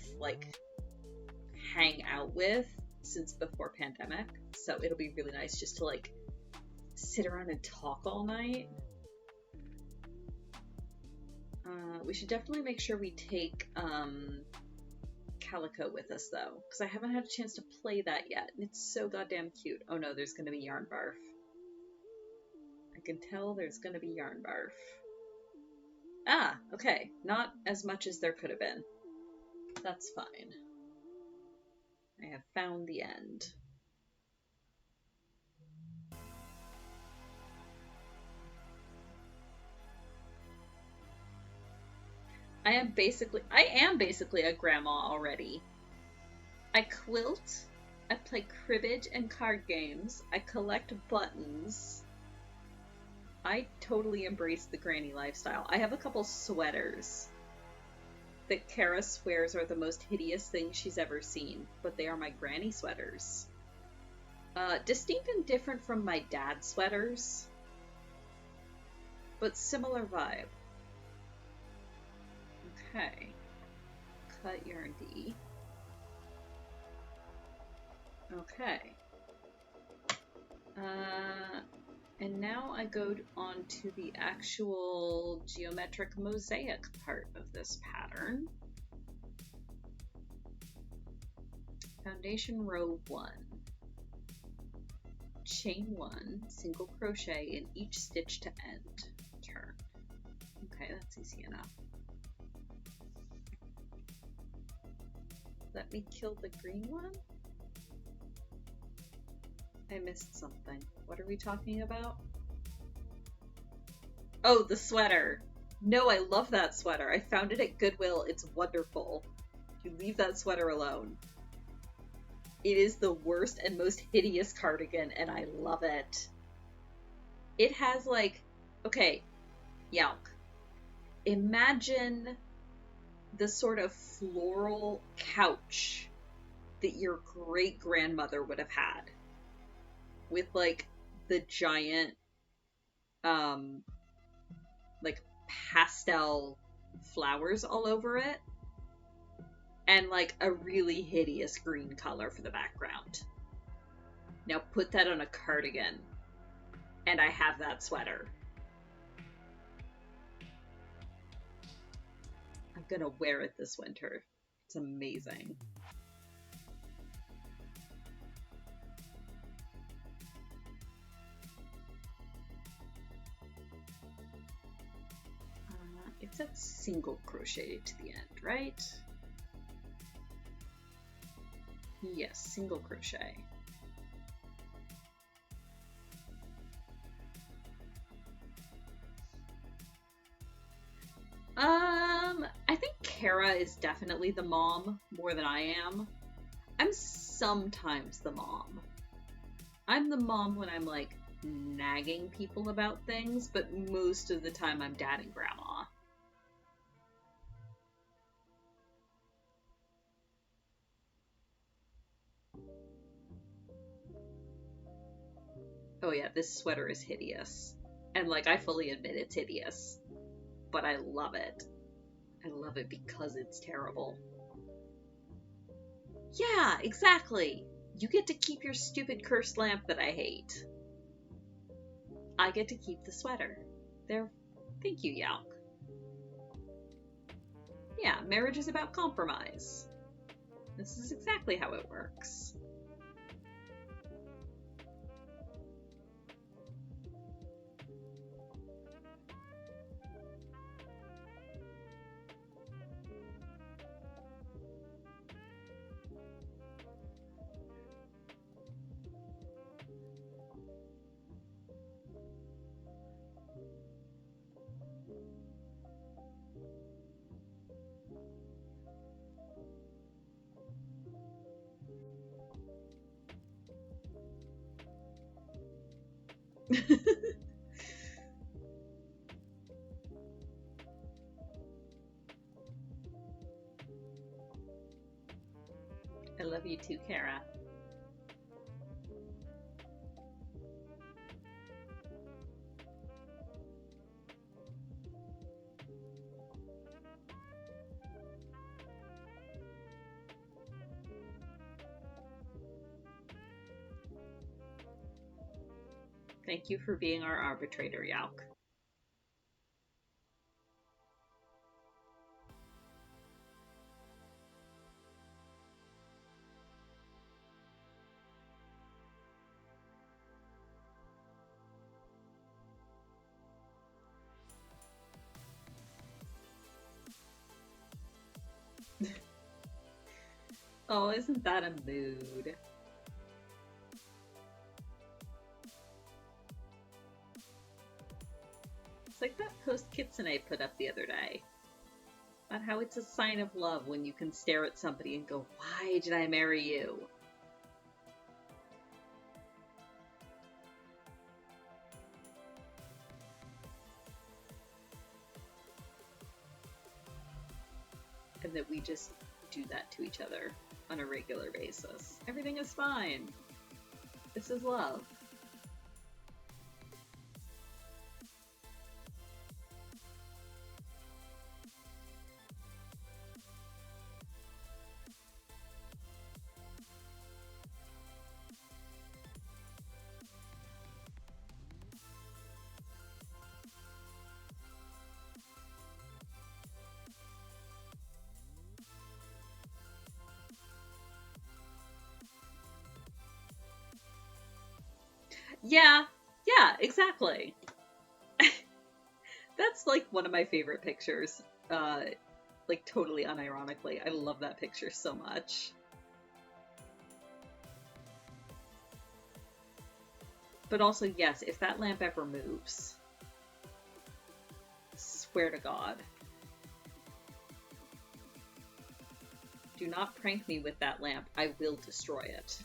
since before pandemic. So it'll be really nice just to like sit around and talk all night. We should definitely make sure we take Calico with us though, because I haven't had a chance to play that yet. And it's so goddamn cute. Oh no, there's going to be yarn barf. I can tell there's gonna be yarn barf. Ah, okay. Not as much as there could have been. That's fine. I have found the end. I am basically a grandma already. I quilt, I play cribbage and card games, I collect buttons. I totally embrace the granny lifestyle. I have a couple sweaters that Kara swears are the most hideous thing she's ever seen, but they are my granny sweaters. Distinct and different from my dad's sweaters, but similar vibe. Okay. Cut yarn D. Okay. And now I go on to the actual geometric mosaic part of this pattern. Foundation row 1. Chain 1, single crochet in each stitch to end. Turn. Okay, that's easy enough. Let me kill the green one? I missed something. What are we talking about? Oh, the sweater. No, I love that sweater. I found it at Goodwill. It's wonderful. You leave that sweater alone. It is the worst and most hideous cardigan, and I love it. It has like, okay, Yalk. Imagine the sort of floral couch that your great-grandmother would have had. With like the giant, like pastel flowers all over it. And like a really hideous green color for the background. Now put that on a cardigan, and I have that sweater. I'm gonna wear it this winter. It's amazing. It's a single crochet to the end, right? Yes, single crochet. I think Kara is definitely the mom more than I am. I'm sometimes the mom. I'm the mom when I'm like nagging people about things, but most of the time I'm dad and grandma. Oh yeah, this sweater is hideous. And like, I fully admit it's hideous. But I love it. I love it because it's terrible. Yeah, exactly. You get to keep your stupid cursed lamp that I hate. I get to keep the sweater. There. Thank you, Yalk. Yeah, marriage is about compromise. This is exactly how it works. I love you too, Kara. Thank you for being our arbitrator, Yalk. Oh, isn't that a mood? It's like that post Kitsune put up the other day. About how it's a sign of love when you can stare at somebody and go, why did I marry you? And that we just do that to each other on a regular basis. Everything is fine. This is love. Yeah, exactly. That's like one of my favorite pictures. Like totally unironically. I love that picture so much. But also, yes, if that lamp ever moves, swear to God, do not prank me with that lamp. I will destroy it.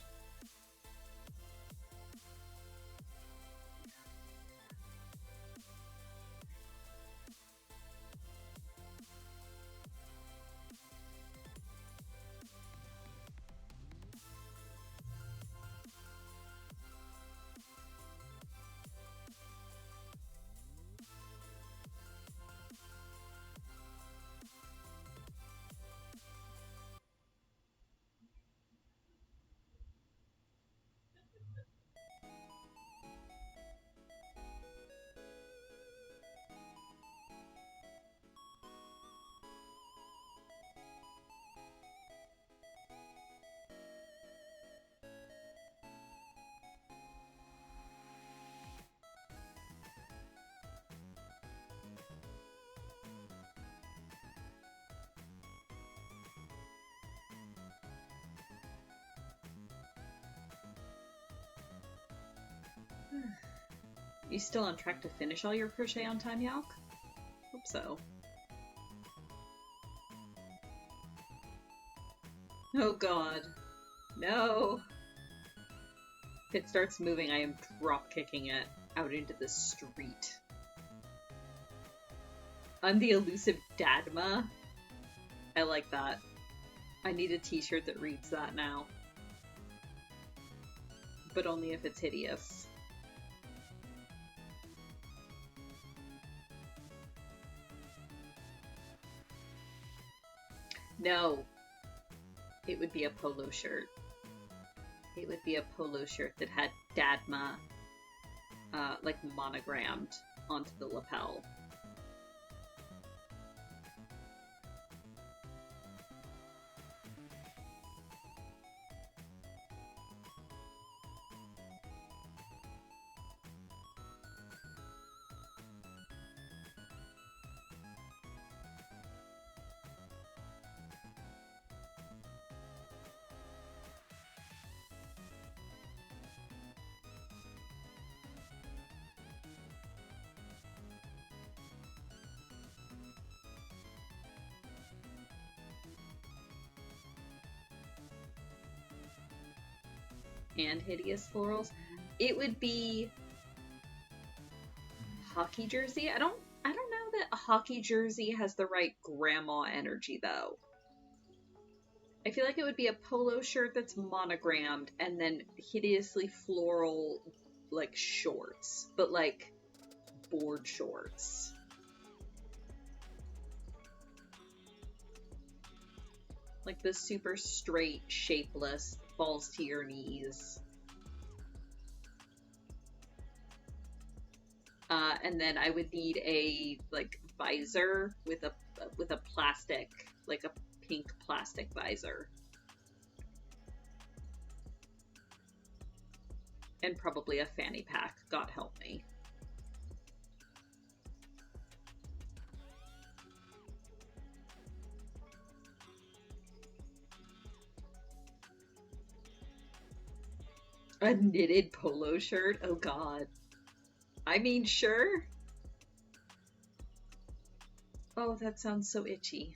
You still on track to finish all your crochet on time, Yalk? Hope so. Oh God. No. If it starts moving, I am drop kicking it out into the street. I'm the elusive Dadma. I like that. I need a t-shirt that reads that now. But only if it's hideous. No. It would be a polo shirt. It would be a polo shirt that had Dadma, like monogrammed onto the lapel. And hideous florals. It would be hockey jersey. I don't know that a hockey jersey has the right grandma energy though. I feel like it would be a polo shirt that's monogrammed and then hideously floral like shorts, but like board shorts. Like the super straight, shapeless, falls to your knees. And then I would need a like visor with a plastic, like a pink plastic visor. And probably a fanny pack, God help me. A knitted polo shirt? Oh God. I mean, sure. Oh, that sounds so itchy.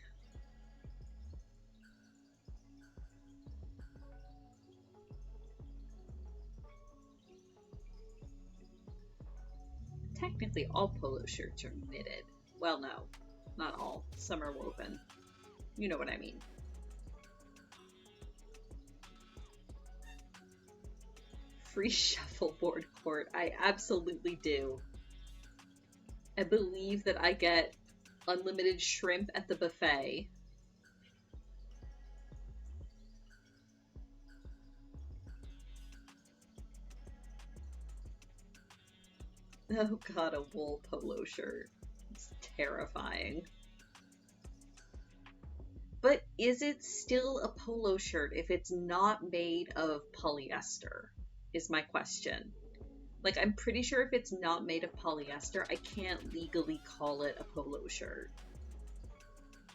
Technically, all polo shirts are knitted. Well, no, not all. Some are woven. You know what I mean. Free shuffleboard court. I absolutely do. I believe that I get unlimited shrimp at the buffet. Oh God, a wool polo shirt. It's terrifying. But is it still a polo shirt if it's not made of polyester? Is my question. Like, I'm pretty sure if it's not made of polyester, I can't legally call it a polo shirt.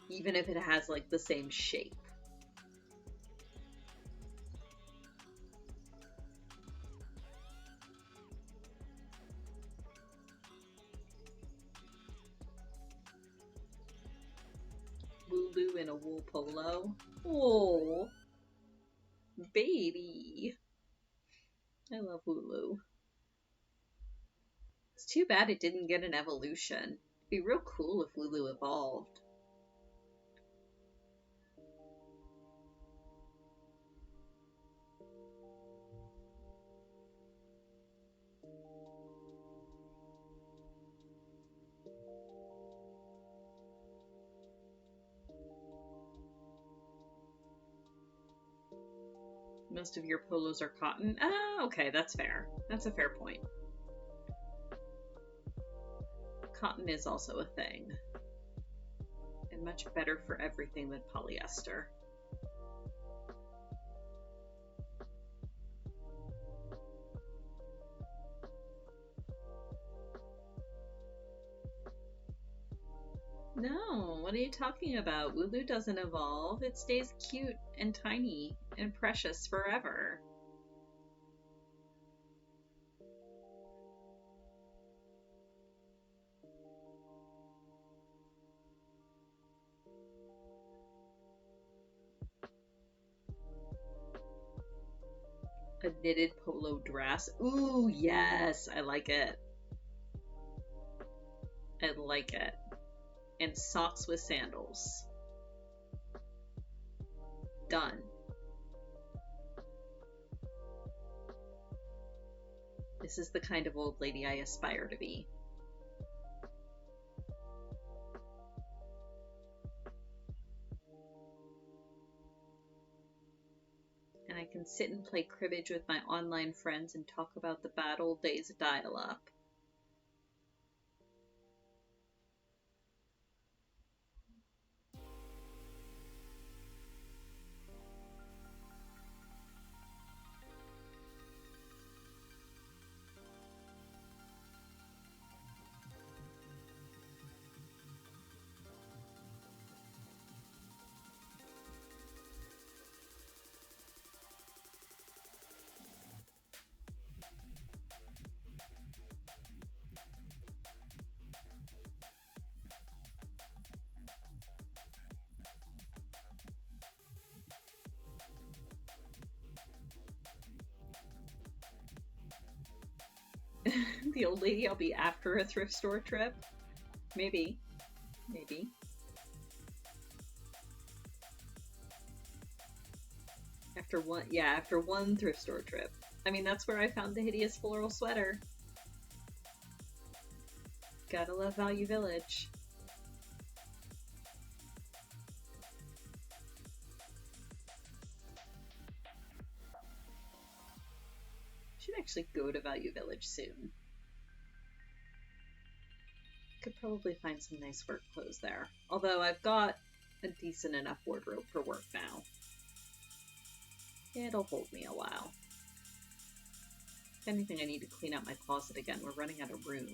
Even if it has, like, the same shape. Lulu in a wool polo. Oh, baby. I love Lulu. It's too bad it didn't get an evolution. It'd be real cool if Lulu evolved. Most of your polos are cotton. Ah, okay, that's fair. That's a fair point. Cotton is also a thing. And much better for everything than polyester. No, what are you talking about? Lulu doesn't evolve. It stays cute and tiny and precious forever. A knitted polo dress. Ooh, yes, I like it. I like it. And socks with sandals. Done. This is the kind of old lady I aspire to be. And I can sit and play cribbage with my online friends and talk about the bad old days of dial-up. The old lady I'll be after a thrift store trip? Maybe. Maybe. After one thrift store trip. I mean, that's where I found the hideous floral sweater. Gotta love Value Village. Should actually go to Value Village soon. Could probably find some nice work clothes there. Although I've got a decent enough wardrobe for work now. It'll hold me a while. If anything, I need to clean out my closet again. We're running out of room.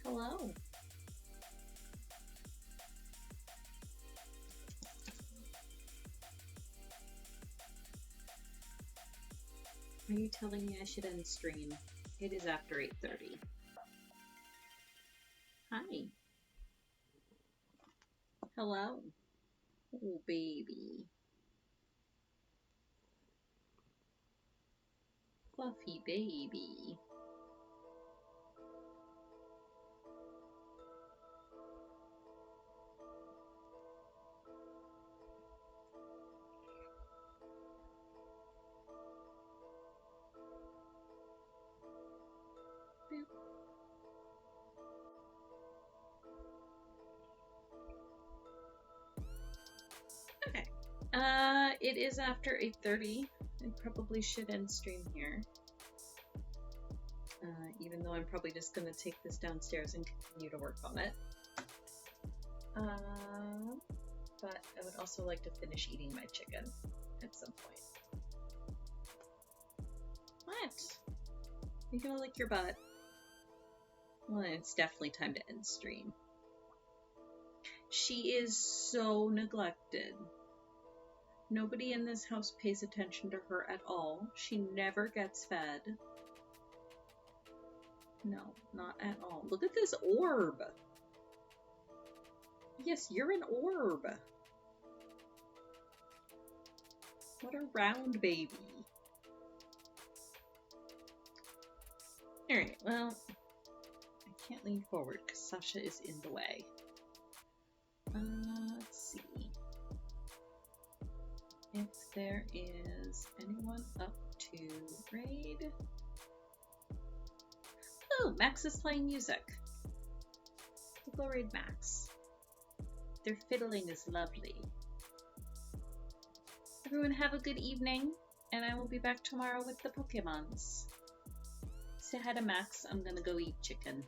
Hello. Are you telling me I should end stream? It is after 8:30. Hi. Hello. Oh, baby. Fluffy baby. Okay. It is after 8:30. I probably should end stream here. Even though I'm probably just going to take this downstairs and continue to work on it. But I would also like to finish eating my chicken at some point. What? You're gonna lick your butt? Well, it's definitely time to end stream. She is so neglected. Nobody in this house pays attention to her at all. She never gets fed. No, not at all. Look at this orb. Yes, you're an orb. What a round baby. Alright, well, I can't lean forward because Sasha is in the way. Let's see if there is anyone up to raid. Oh, Max is playing music. We'll go raid Max. Their fiddling is lovely. Everyone have a good evening, and I will be back tomorrow with the Pokemons. Say hi to Max. I'm gonna go eat chicken.